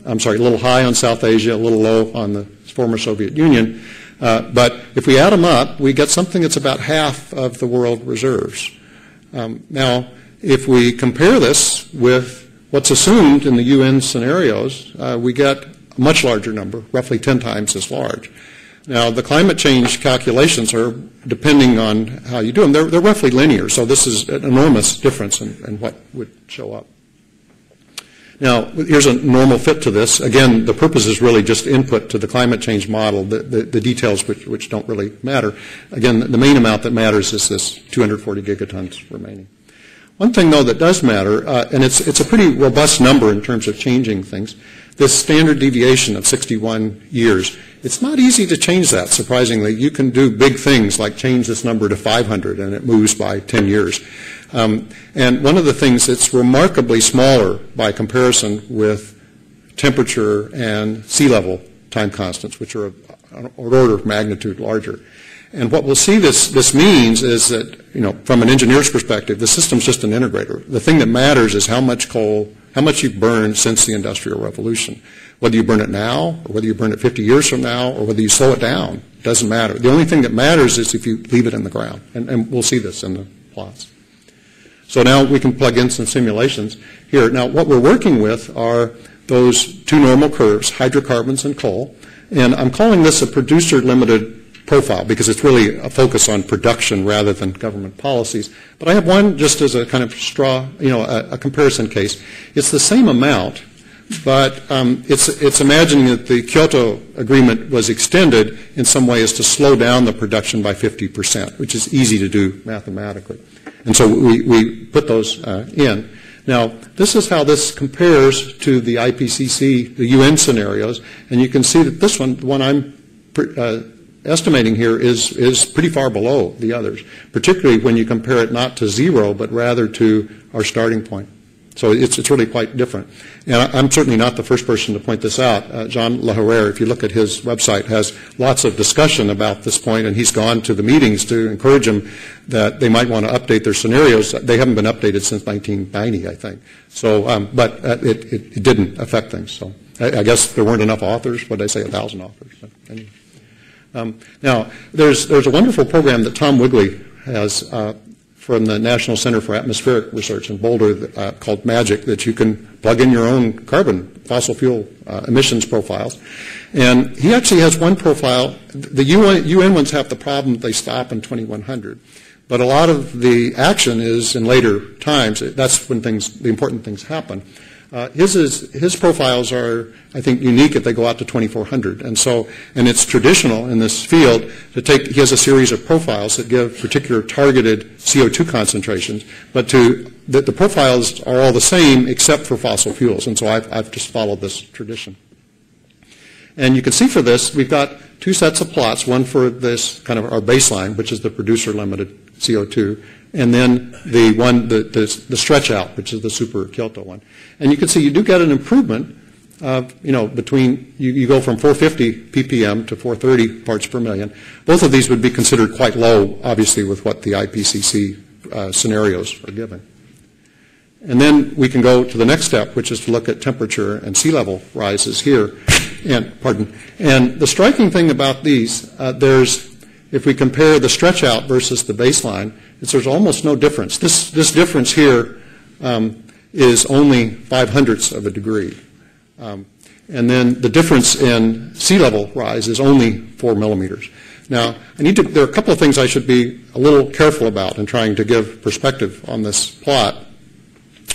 little high on South Asia, a little low on the former Soviet Union. But if we add them up, we get something that's about half of the world reserves. Now, if we compare this with what's assumed in the UN scenarios, we get a much larger number, roughly 10 times as large. Now, the climate change calculations are, depending on how you do them, they're roughly linear, so this is an enormous difference in what would show up. Now, here's a normal fit to this. Again, the purpose is really just input to the climate change model, the details which don't really matter. Again, the main amount that matters is this 240 gigatons remaining. One thing, though, that does matter, and it's a pretty robust number in terms of changing things, this standard deviation of 61 years. It's not easy to change that, surprisingly. You can do big things like change this number to 500 and it moves by 10 years. And one of the things that's remarkably smaller by comparison with temperature and sea level time constants, which are an order of magnitude larger. And what we'll see this means is that, from an engineer's perspective, the system's just an integrator. The thing that matters is how much coal, how much you've burned since the Industrial Revolution. Whether you burn it now, or whether you burn it 50 years from now, or whether you slow it down, doesn't matter. The only thing that matters is if you leave it in the ground. And we'll see this in the plots. So now we can plug in some simulations here. Now, what we're working with are those two normal curves, hydrocarbons and coal. And I'm calling this a producer-limited profile because it's really a focus on production rather than government policies. But I have one just as a kind of straw, a comparison case. It's the same amount, but it's imagining that the Kyoto Agreement was extended in some way as to slow down the production by 50%, which is easy to do mathematically. And so we put those in. Now, this is how this compares to the IPCC, the UN scenarios, and you can see that this one, the one I'm estimating here, is pretty far below the others, particularly when you compare it not to zero, but rather to our starting point. So it's really quite different. And I'm certainly not the first person to point this out. Jean Lahourère, if you look at his website, has lots of discussion about this point, and he's gone to the meetings to encourage them that they might want to update their scenarios. They haven't been updated since 1990, I think. So, but it didn't affect things. So I guess there weren't enough authors. What did I say, 1,000 authors? So, anyway. Now, there's a wonderful program that Tom Wigley has from the National Center for Atmospheric Research in Boulder called MAGIC, that you can plug in your own carbon fossil fuel emissions profiles. And he actually has one profile. The UN ones have the problem they stop in 2100. But a lot of the action is in later times. That's when the important things happen. His profiles are, I think, unique if they go out to 2400. And it's traditional in this field to he has a series of profiles that give particular targeted CO2 concentrations, but the profiles are all the same except for fossil fuels. And so I've just followed this tradition. And you can see for this, we've got two sets of plots, one for this kind of our baseline, which is the producer-limited CO2, and then the stretch out, which is the super Kyoto one. And you can see you do get an improvement of, between, you go from 450 ppm to 430 parts per million. Both of these would be considered quite low, obviously, with what the IPCC scenarios are giving. And then we can go to the next step, which is to look at temperature and sea level rises here. And the striking thing about these, if we compare the stretch out versus the baseline, there's almost no difference. This difference here is only 0.05 of a degree. And then the difference in sea level rise is only 4 millimeters. Now, there are a couple of things I should be a little careful about in trying to give perspective on this plot.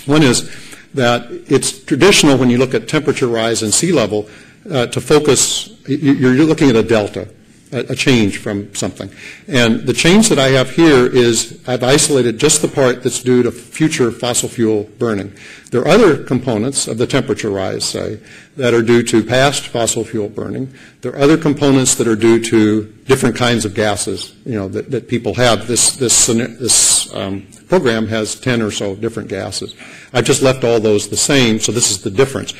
One is that it's traditional when you look at temperature rise and sea level to focus, you're looking at a delta, a change from something. And the change that I have here is I've isolated just the part that's due to future fossil fuel burning. There are other components of the temperature rise, say, that are due to past fossil fuel burning. There are other components that are due to different kinds of gases, that people have. This program has 10 or so different gases. I've just left all those the same, so this is the difference.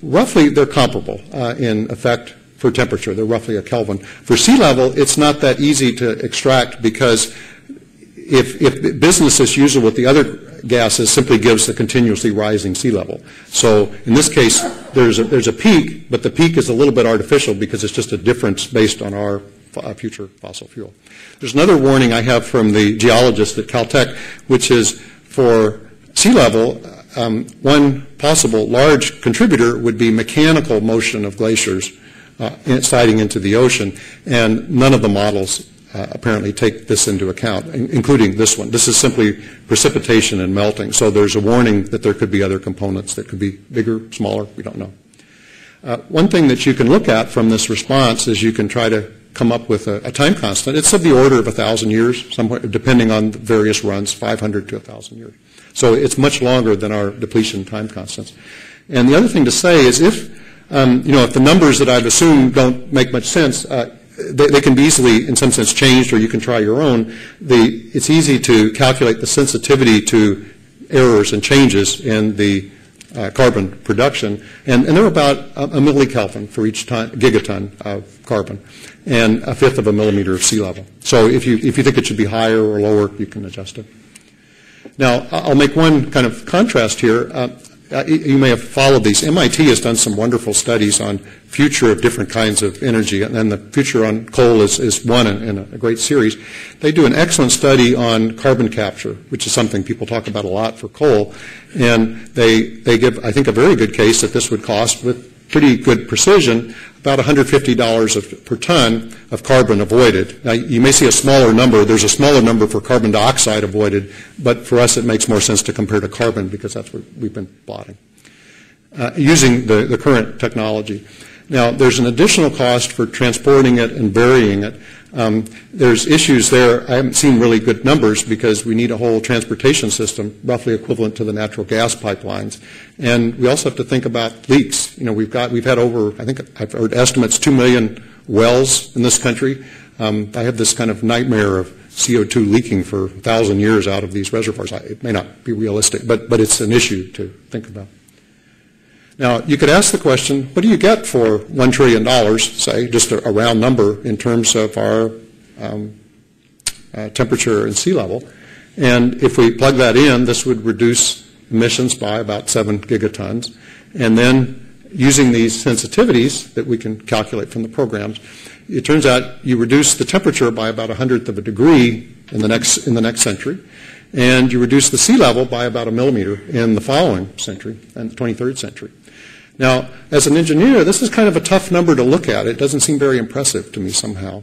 Roughly, they're comparable in effect. For temperature, they're roughly a Kelvin. For sea level, it's not that easy to extract because if business as usual with the other gases simply gives the continuously rising sea level. So in this case, there's a peak, but the peak is a little bit artificial because it's just a difference based on our future fossil fuel. There's another warning I have from the geologist at Caltech, which is for sea level, one possible large contributor would be mechanical motion of glaciers sliding into the ocean, and none of the models apparently take this into account, including this one. This is simply precipitation and melting, so there's a warning that there could be other components that could be bigger, smaller, we don't know. One thing that you can look at from this response is you can try to come up with a time constant. It's of the order of 1,000 years, somewhere, depending on the various runs, 500 to 1,000 years. So it's much longer than our depletion time constants. And the other thing to say is if the numbers that I've assumed don't make much sense, they can be easily, in some sense, changed, or you can try your own. It's easy to calculate the sensitivity to errors and changes in the carbon production, and they're about a millikelvin for each gigaton of carbon, and 1/5 of a millimeter of sea level. So if you think it should be higher or lower, you can adjust it. Now, I'll make one kind of contrast here. You may have followed these. MIT has done some wonderful studies on future of different kinds of energy, and the future on coal is one in a great series. They do an excellent study on carbon capture, which is something people talk about a lot for coal, and they give, I think, a very good case that this would cost, with pretty good precision, about $150 per ton of carbon avoided. Now, you may see a smaller number. There's a smaller number for carbon dioxide avoided, but for us it makes more sense to compare to carbon because that's what we've been plotting using the current technology. Now, there's an additional cost for transporting it and burying it. There's issues there. I haven't seen really good numbers because we need a whole transportation system roughly equivalent to the natural gas pipelines. And we also have to think about leaks. We've had over, I think I've heard estimates, 2 million wells in this country. I have this kind of nightmare of CO2 leaking for 1,000 years out of these reservoirs. It may not be realistic, but it's an issue to think about. Now, you could ask the question, what do you get for $1 trillion, say, just a round number in terms of our temperature and sea level? And if we plug that in, this would reduce emissions by about 7 gigatons. And then using these sensitivities that we can calculate from the programs, it turns out you reduce the temperature by about 1/100 of a degree in the next century. And you reduce the sea level by about 1 millimeter in the following century, in the 23rd century. Now, as an engineer, this is kind of a tough number to look at. It doesn't seem very impressive to me somehow.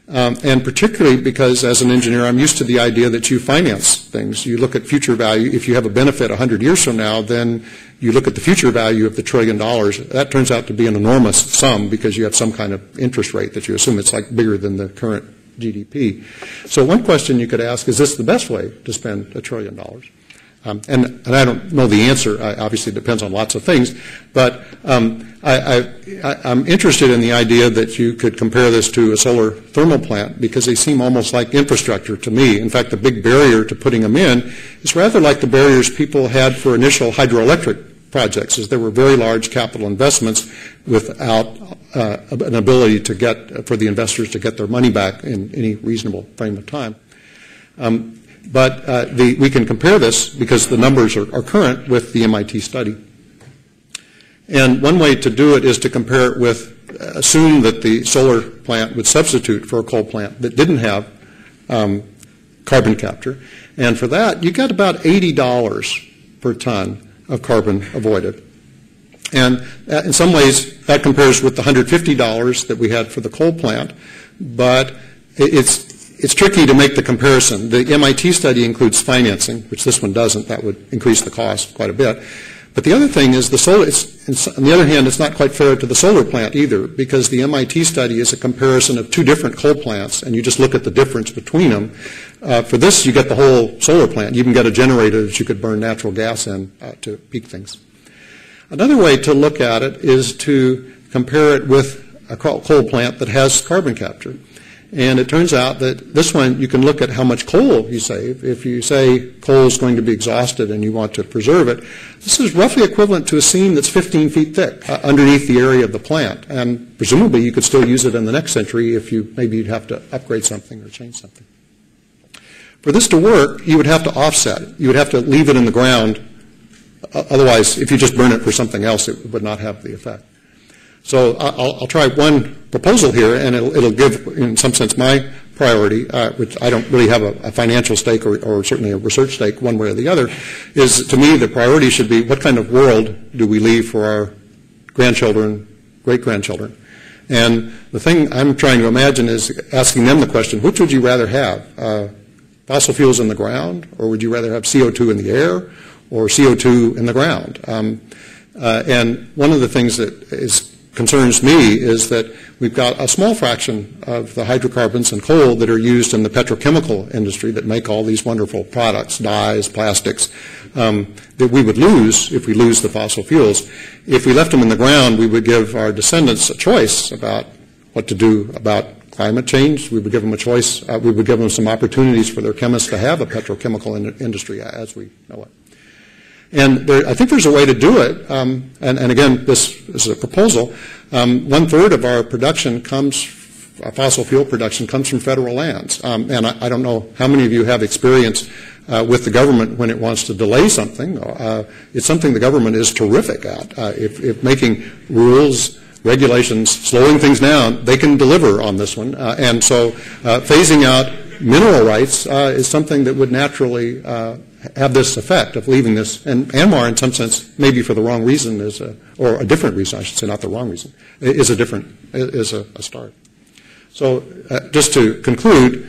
And particularly because as an engineer, I'm used to the idea that you finance things. You look at future value. If you have a benefit 100 years from now, then you look at the future value of the $1 trillion. That turns out to be an enormous sum because you have some kind of interest rate that you assume it's like bigger than the current GDP. So one question you could ask, is this the best way to spend $1 trillion? And I don't know the answer. Obviously, it depends on lots of things. But I'm interested in the idea that you could compare this to a solar thermal plant because they seem almost like infrastructure to me. In fact, the big barrier to putting them in is rather like the barriers people had for initial hydroelectric projects, as there were very large capital investments without an ability to for the investors to get their money back in any reasonable frame of time. But we can compare this because the numbers are current with the MIT study. And one way to do it is to compare it with, assume that the solar plant would substitute for a coal plant that didn't have carbon capture. And for that, you get about $80 per ton of carbon avoided. And in some ways, that compares with the $150 that we had for the coal plant. But it's tricky to make the comparison. The MIT study includes financing, which this one doesn't. That would increase the cost quite a bit. But the other thing is on the other hand, it's not quite fair to the solar plant either, because the MIT study is a comparison of two different coal plants, and you just look at the difference between them. For this, you get the whole solar plant. You can get a generator that you could burn natural gas in to peak things. Another way to look at it is to compare it with a coal plant that has carbon capture. And it turns out that this one, you can look at how much coal you save. If you say coal is going to be exhausted and you want to preserve it, this is roughly equivalent to a seam that's 15 feet thick underneath the area of the plant. And presumably you could still use it in the next century if maybe you'd have to upgrade something or change something. For this to work, you would have to offset it. You would have to leave it in the ground. Otherwise, if you just burn it for something else, it would not have the effect. So I'll try one proposal here, and it'll give, in some sense, my priority, which I don't really have a financial stake or certainly a research stake one way or the other, is to me the priority should be what kind of world do we leave for our grandchildren, great-grandchildren. And the thing I'm trying to imagine is asking them the question, which would you rather have, fossil fuels in the ground, or would you rather have CO2 in the air, or CO2 in the ground? And one of the things that concerns me is that we've got a small fraction of the hydrocarbons and coal that are used in the petrochemical industry that make all these wonderful products, dyes, plastics, that we would lose if we lose the fossil fuels. If we left them in the ground, we would give our descendants a choice about what to do about climate change. We would give them a choice. We would give them some opportunities for their chemists to have a petrochemical industry as we know it. And I think there's a way to do it, and again, this is a proposal. 1/3 of our production our fossil fuel production comes from federal lands. And I don't know how many of you have experience with the government when it wants to delay something. It's something the government is terrific at. If making rules, regulations, slowing things down, they can deliver on this one. And so phasing out mineral rights is something that would naturally have this effect of leaving this, and ANWR in some sense, maybe for the wrong reason, or a different reason, I should say, not the wrong reason, is a start. So just to conclude,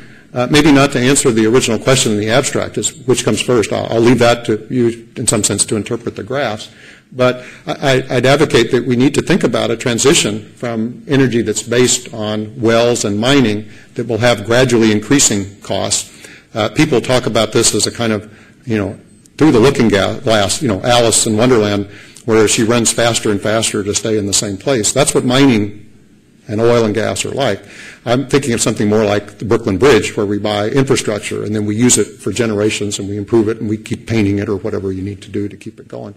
maybe not to answer the original question in the abstract, is which comes first. I'll leave that to you in some sense to interpret the graphs. But I'd advocate that we need to think about a transition from energy that's based on wells and mining that will have gradually increasing costs. People talk about this as a kind of, through the looking glass, Alice in Wonderland, where she runs faster and faster to stay in the same place. That's what mining and oil and gas are like. I'm thinking of something more like the Brooklyn Bridge, where we buy infrastructure and then we use it for generations and we improve it and we keep painting it or whatever you need to do to keep it going.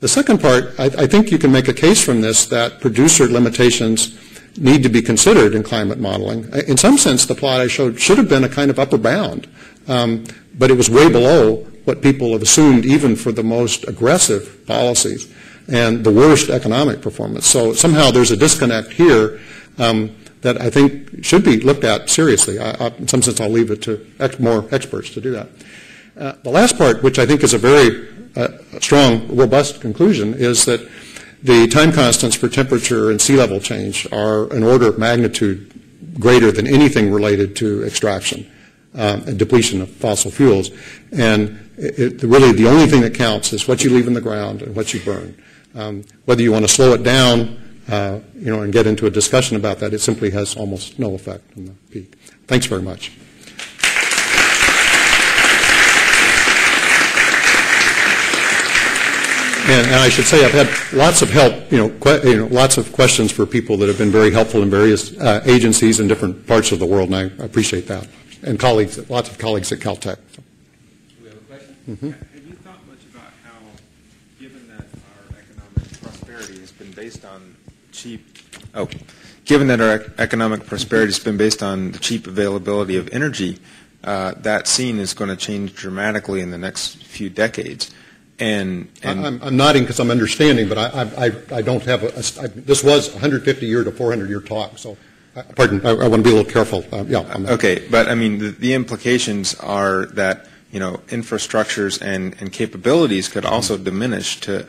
The second part, I think you can make a case from this that producer limitations need to be considered in climate modeling. In some sense, the plot I showed should have been a kind of upper bound, but it was way below what people have assumed even for the most aggressive policies and the worst economic performance. So somehow there's a disconnect here that I think should be looked at seriously. In some sense, I'll leave it to more experts to do that. The last part, which I think is a very strong, robust conclusion, is that the time constants for temperature and sea level change are an order of magnitude greater than anything related to extraction and depletion of fossil fuels. And really the only thing that counts is what you leave in the ground and what you burn. Whether you want to slow it down, and get into a discussion about that, it simply has almost no effect on the peak. Thanks very much. And I should say I've had lots of help, lots of questions for people that have been very helpful in various agencies in different parts of the world, and I appreciate that. And colleagues, lots of colleagues at Caltech. Do we have a question? Mm-hmm. Have you thought much about how, given that our economic prosperity has been based on the cheap availability of energy, that scene is going to change dramatically in the next few decades. And I'm nodding because I'm understanding, but I don't have this was a 150-year to 400-year talk, so pardon, I want to be a little careful. Okay, but I mean the implications are that infrastructures and capabilities could also diminish to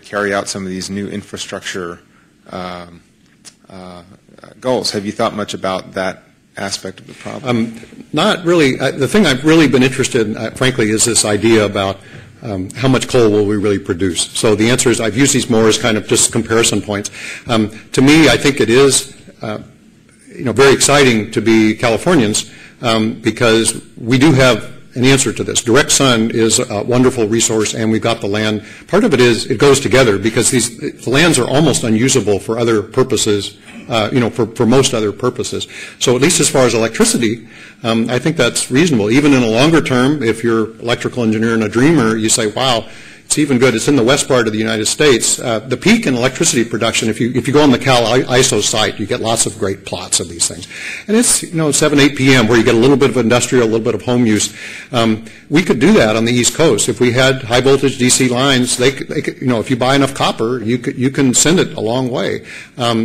carry out some of these new infrastructure goals. Have you thought much about that aspect of the problem? Not really. The thing I've really been interested in, frankly, is this idea about how much coal will we really produce. So the answer is I've used these more as kind of just comparison points. To me, I think it is very exciting to be Californians because we do have an answer to this. Direct sun is a wonderful resource, and we've got the land. Part of it is it goes together because the lands are almost unusable for other purposes, for most other purposes. So at least as far as electricity, I think that's reasonable. Even in a longer term, if you're an electrical engineer and a dreamer, you say, wow, it's even good. It's in the west part of the United States. The peak in electricity production, if you go on the Cal ISO site, you get lots of great plots of these things. And it's 7, 8 p.m. where you get a little bit of industrial, a little bit of home use. We could do that on the East Coast if we had high voltage DC lines. They could, if you buy enough copper, you can send it a long way.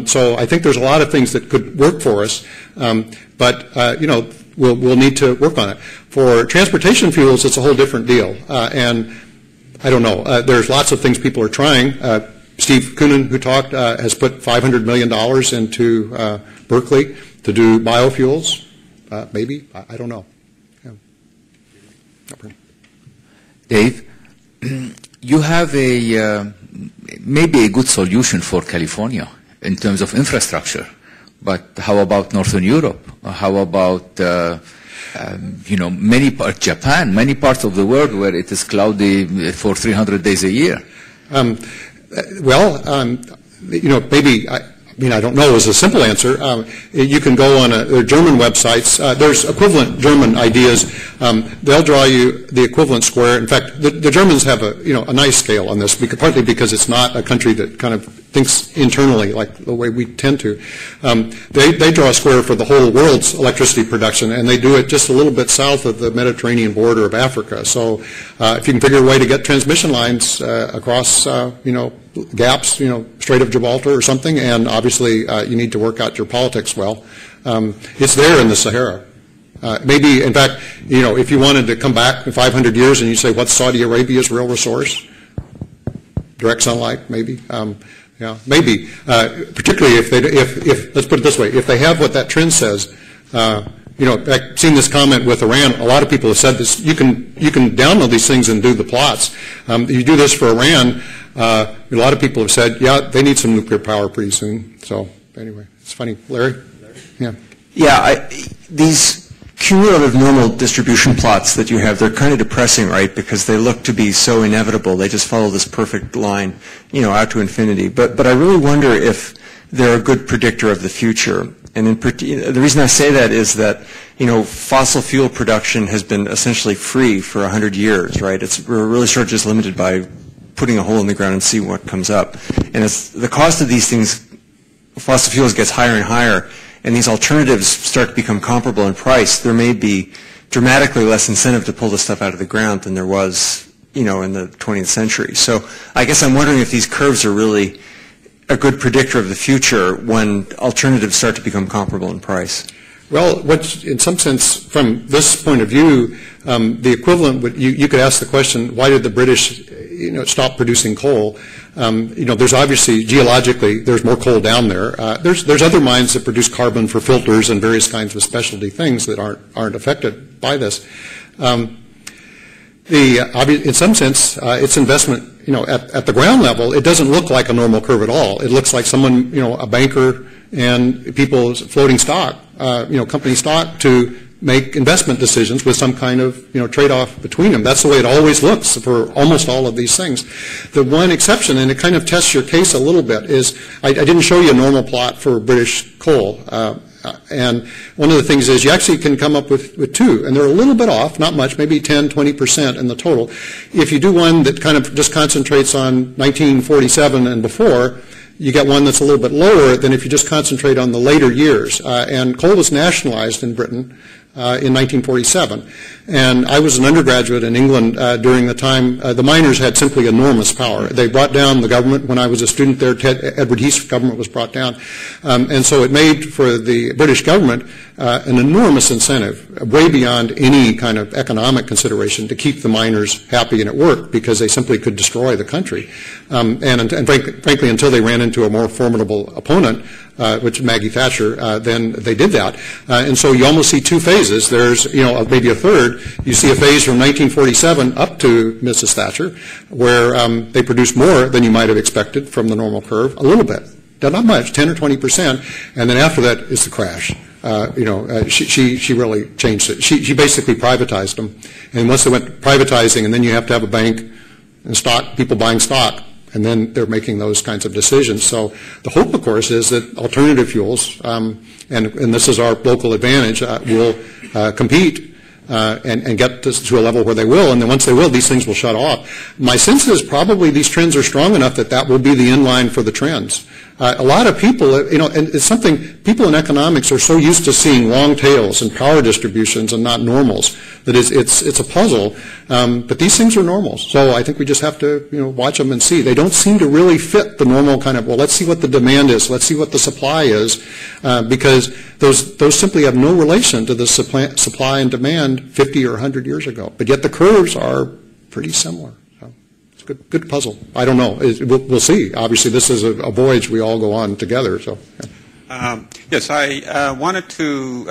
So I think there's a lot of things that could work for us. But we'll need to work on it. For transportation fuels, it's a whole different deal. And I don't know. There's lots of things people are trying. Steve Koonin, who talked, has put $500 million into Berkeley to do biofuels. Maybe. I don't know. Yeah. Dave, you have maybe a good solution for California in terms of infrastructure. But how about Northern Europe? How about Japan, many parts of the world where it is cloudy for 300 days a year? Maybe. I don't know is a simple answer. You can go on there are German websites. There's equivalent German ideas. They'll draw you the equivalent square. In fact, the Germans have a nice scale on this, partly because it's not a country that kind of thinks internally like the way we tend to. They draw a square for the whole world's electricity production, and they do it just a little bit south of the Mediterranean border of Africa. So if you can figure a way to get transmission lines across, gaps, Strait of Gibraltar or something, and obviously you need to work out your politics well. It's there in the Sahara. Maybe, in fact, if you wanted to come back in 500 years and you say, what's Saudi Arabia's real resource? Direct sunlight, maybe. Maybe. Particularly if let's put it this way, if they have what that trend says. I've seen this comment with Iran. A lot of people have said this. You can download these things and do the plots. You do this for Iran. A lot of people have said, they need some nuclear power pretty soon. So anyway, it's funny. Larry? Yeah. Yeah, these cumulative normal distribution plots that you have, they're kind of depressing, right? Because they look to be so inevitable. They just follow this perfect line, out to infinity. But I really wonder if they're a good predictor of the future. And the reason I say that is that, fossil fuel production has been essentially free for 100 years, right? We're really sort of just limited by putting a hole in the ground and see what comes up. And as the cost of these things, fossil fuels gets higher and higher, and these alternatives start to become comparable in price, there may be dramatically less incentive to pull this stuff out of the ground than there was, in the 20th century. So I guess I'm wondering if these curves are really a good predictor of the future when alternatives start to become comparable in price. Well, in some sense, from this point of view, the equivalent you could ask the question, why did the British, stop producing coal? There's obviously geologically there's more coal down there. There's other mines that produce carbon for filters and various kinds of specialty things that aren't affected by this. In some sense, its investment, at the ground level, it doesn't look like a normal curve at all. It looks like someone, a banker and people's floating stock, company stock to make investment decisions with some kind of, trade-off between them. That's the way it always looks for almost all of these things. The one exception, and it kind of tests your case a little bit, is I didn't show you a normal plot for British coal. And one of the things is you actually can come up with two, and they're a little bit off, not much, maybe 10, 20% in the total. If you do one that kind of just concentrates on 1947 and before, you get one that's a little bit lower than if you just concentrate on the later years. And coal was nationalized in Britain in 1947. And I was an undergraduate in England during the time the miners had simply enormous power. They brought down the government. When I was a student there, Edward Heath's government was brought down. And so it made for the British government an enormous incentive, way beyond any kind of economic consideration, to keep the miners happy and at work, because they simply could destroy the country. And frankly, until they ran into a more formidable opponent, which is Maggie Thatcher, then they did that. And so you almost see two phases. There's, maybe a third. You see a phase from 1947 up to Mrs. Thatcher, where they produced more than you might have expected from the normal curve, a little bit. Not much, 10 or 20%. And then after that is the crash. She really changed it. She basically privatized them. And once they went privatizing, and then you have to have a bank and stock, people buying stock, and then they're making those kinds of decisions. So the hope, of course, is that alternative fuels, and this is our local advantage, will compete and get to a level where they will, and then once they will, these things will shut off. My sense is probably these trends are strong enough that will be the inline for the trends. A lot of people, and it's something, people in economics are so used to seeing long tails and power distributions and not normals that it's a puzzle. But these things are normals. So I think we just have to, watch them and see. They don't seem to really fit the normal kind of, well, let's see what the demand is, let's see what the supply is, because those simply have no relation to the supply and demand 50 or 100 years ago. But yet the curves are pretty similar. Good puzzle. I don't know. We'll see. Obviously, this is a voyage we all go on together. So, yeah. Yes, I wanted to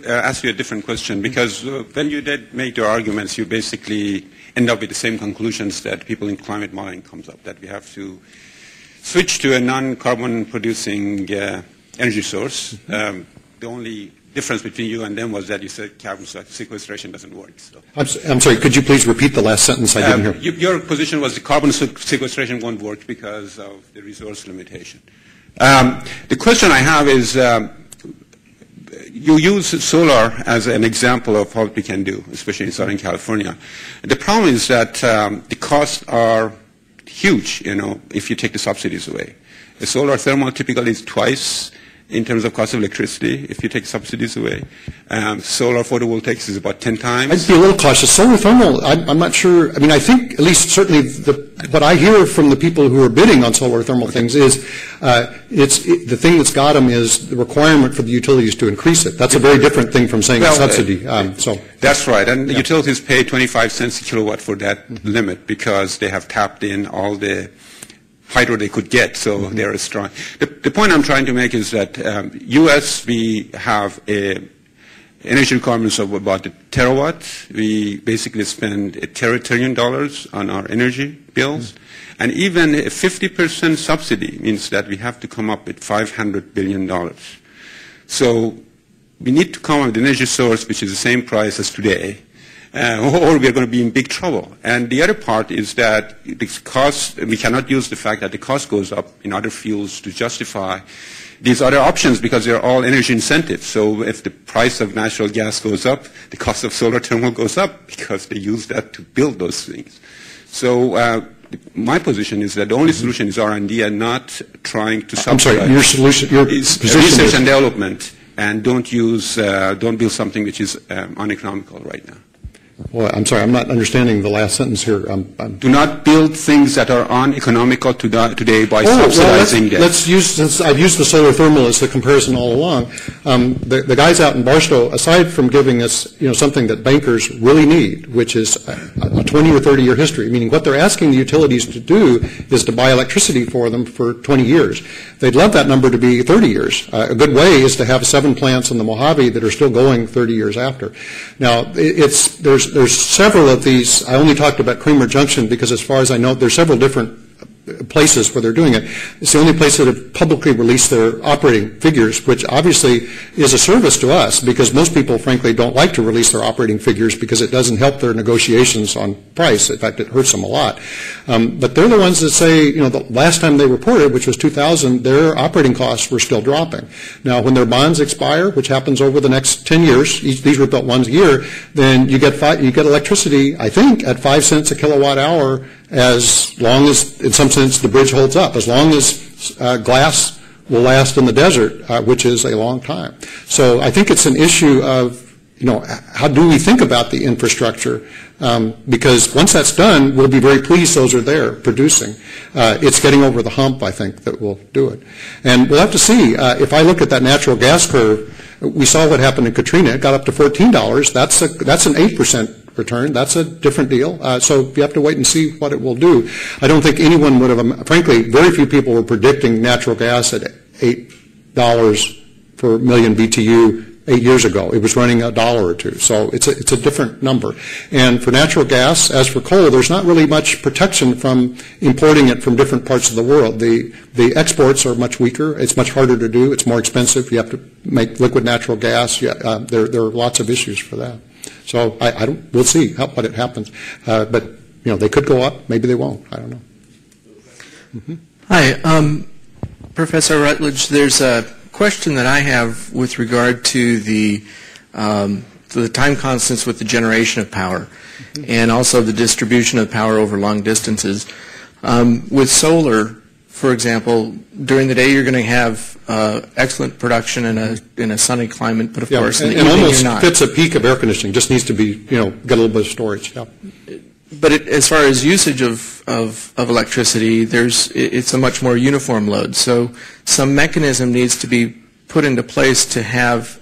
ask you a different question, because when you did make your arguments, you basically end up with the same conclusions that people in climate modeling comes up, that we have to switch to a non-carbon producing energy source. The only difference between you and them was that you said carbon sequestration doesn't work. So. I'm sorry, could you please repeat the last sentence? I didn't hear. Your position was the carbon sequestration won't work because of the resource limitation. The question I have is, you use solar as an example of what we can do, especially in Southern California. The problem is that the costs are huge, if you take the subsidies away. The solar thermal typically is twice in terms of cost of electricity if you take subsidies away. Solar photovoltaics is about 10 times. I'd be a little cautious. Solar thermal, I'm not sure. I mean, I think at least certainly what I hear from the people who are bidding on solar thermal things is the thing that's got them is the requirement for the utilities to increase it. That's a very different thing from saying a subsidy. That's right. And utilities pay 25 cents a kilowatt for that limit because they have tapped in all the hydro they could get, so they're strong. The point I'm trying to make is that U.S. we have energy requirements of about a terawatt. We basically spend $1 trillion on our energy bills, and even a 50% subsidy means that we have to come up with $500 billion. So we need to come up with an energy source which is the same price as today, or we're going to be in big trouble. And the other part is that the cost, we cannot use the fact that the cost goes up in other fuels to justify these other options because they're all energy incentives. So if the price of natural gas goes up, the cost of solar thermal goes up because they use that to build those things. So my position is that the only solution is R&D and not trying to subsidize. I'm sorry, your solution, your position is research and development, and don't build something which is uneconomical right now. Well, I'm sorry, I'm not understanding the last sentence here. Do not build things that are uneconomical today by subsidizing them. Let's use, since I've used the solar thermal as the comparison all along, the guys out in Barstow, aside from giving us something that bankers really need, which is a 20 or 30 year history, meaning what they're asking the utilities to do is to buy electricity for them for 20 years. They'd love that number to be 30 years. A good way is to have 7 plants in the Mojave that are still going 30 years after. Now, there's several of these. I only talked about Creamer Junction because as far as I know, there's several different places where they're doing it. It's the only place that have publicly released their operating figures, which obviously is a service to us because most people, frankly, don't like to release their operating figures because it doesn't help their negotiations on price. In fact, it hurts them a lot. But they're the ones that say, the last time they reported, which was 2000, their operating costs were still dropping. Now, when their bonds expire, which happens over the next 10 years, these were built once a year, then you get electricity, I think, at 5 cents a kilowatt hour as long as, in some sense, the bridge holds up, as long as glass will last in the desert, which is a long time. So I think it's an issue of, how do we think about the infrastructure? Because once that's done, we'll be very pleased those are there producing. It's getting over the hump, I think, that will do it. And we'll have to see. If I look at that natural gas curve, we saw what happened in Katrina. It got up to $14. That's an 8% return. That's a different deal. So you have to wait and see what it will do. I don't think anyone would have, frankly, very few people were predicting natural gas at $8 per million BTU 8 years ago. It was running $1 or $2. So it's a different number. And for natural gas, as for coal, there's not really much protection from importing it from different parts of the world. The exports are much weaker. It's much harder to do. It's more expensive. You have to make liquid natural gas. There are lots of issues for that. So we'll see what it happens. But they could go up. Maybe they won't. I don't know. Mm-hmm. Hi, Professor Rutledge. There's a question that I have with regard to the the time constants with the generation of power, and also the distribution of power over long distances. With solar, for example, during the day you're going to have excellent production in a sunny climate, but of course in the evening almost you're not. fits a peak of air conditioning. Just needs to be, get a little bit of storage. Yeah. But as far as usage of electricity, it's a much more uniform load. So some mechanism needs to be put into place to have,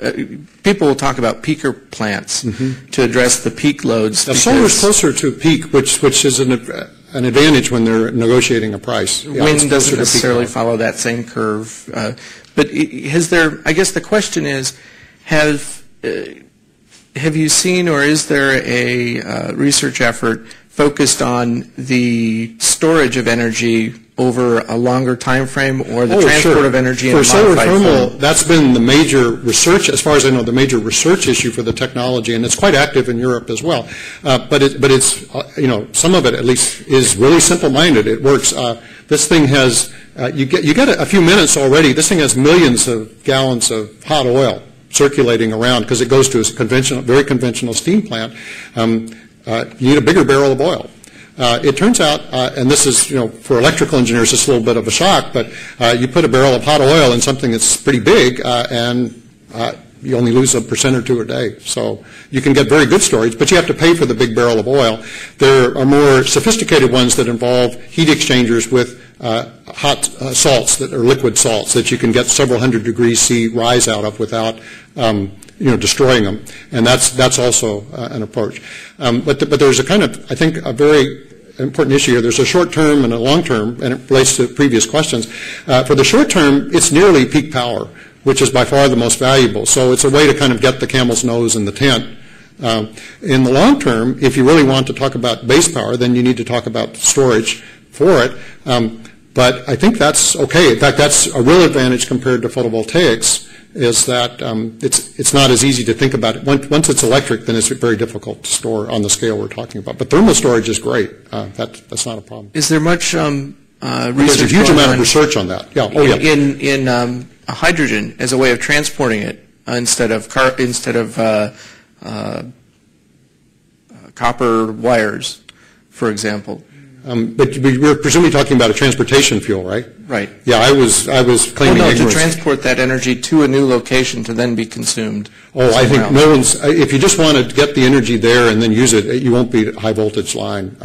people will talk about peaker plants to address the peak loads. Now, solar is closer to peak, which is an advantage when they're negotiating a price. Wind doesn't necessarily follow that same curve. But I guess the question is, have you seen, or is there a research effort focused on the storage of energy over a longer time frame, or the transport of energy in a modified form? For solar thermal, that's been the major research, as far as I know, the major research issue for the technology, and it's quite active in Europe as well. But it's some of it at least is really simple-minded. It works. This thing has you get a few minutes already. This thing has millions of gallons of hot oil circulating around because it goes to a very conventional steam plant. You need a bigger barrel of oil. It turns out, and this is, for electrical engineers, it's a little bit of a shock, but you put a barrel of hot oil in something that's pretty big, and you only lose 1% or 2% a day. So you can get very good storage, but you have to pay for the big barrel of oil. There are more sophisticated ones that involve heat exchangers with hot salts that are liquid salts that you can get several hundred degrees C rise out of without destroying them, and that's also an approach. But there's a kind of, I think, a very important issue here. There's a short term and a long term, and it relates to previous questions. For the short term, it's nearly peak power, which is by far the most valuable. So it's a way to kind of get the camel's nose in the tent. In the long term, if you really want to talk about base power, then you need to talk about storage for it. But I think that's okay. In fact, that's a real advantage compared to photovoltaics, is that it's not as easy to think about it. Once it's electric, then it's very difficult to store on the scale we're talking about. But thermal storage is great. That's not a problem. Is there much research? There's a huge amount of research on that. Yeah. Oh, yeah. In hydrogen as a way of transporting it instead of copper wires, for example. But we're presumably talking about a transportation fuel, right? Right. Yeah, I was claiming ignorance. To transport that energy to a new location to then be consumed. Oh, I think no one's. If you just want to get the energy there and then use it, you won't be a high voltage line.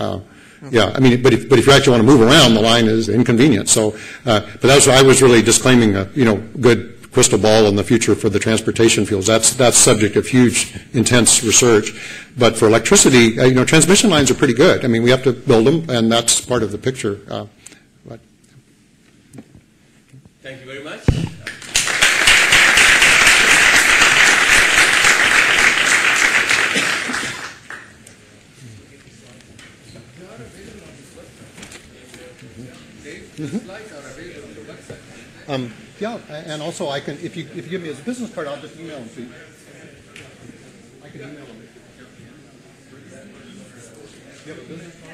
Yeah, I mean, but if you actually want to move around, the line is inconvenient. So, but that's why I was really disclaiming a good crystal ball in the future for the transportation fuels. That's subject of huge, intense research. But for electricity, transmission lines are pretty good. I mean, we have to build them, and that's part of the picture. Thank you very much. Yeah, and also I can, if you give me his business card, I'll just email him to you. I can email him. You have a business card?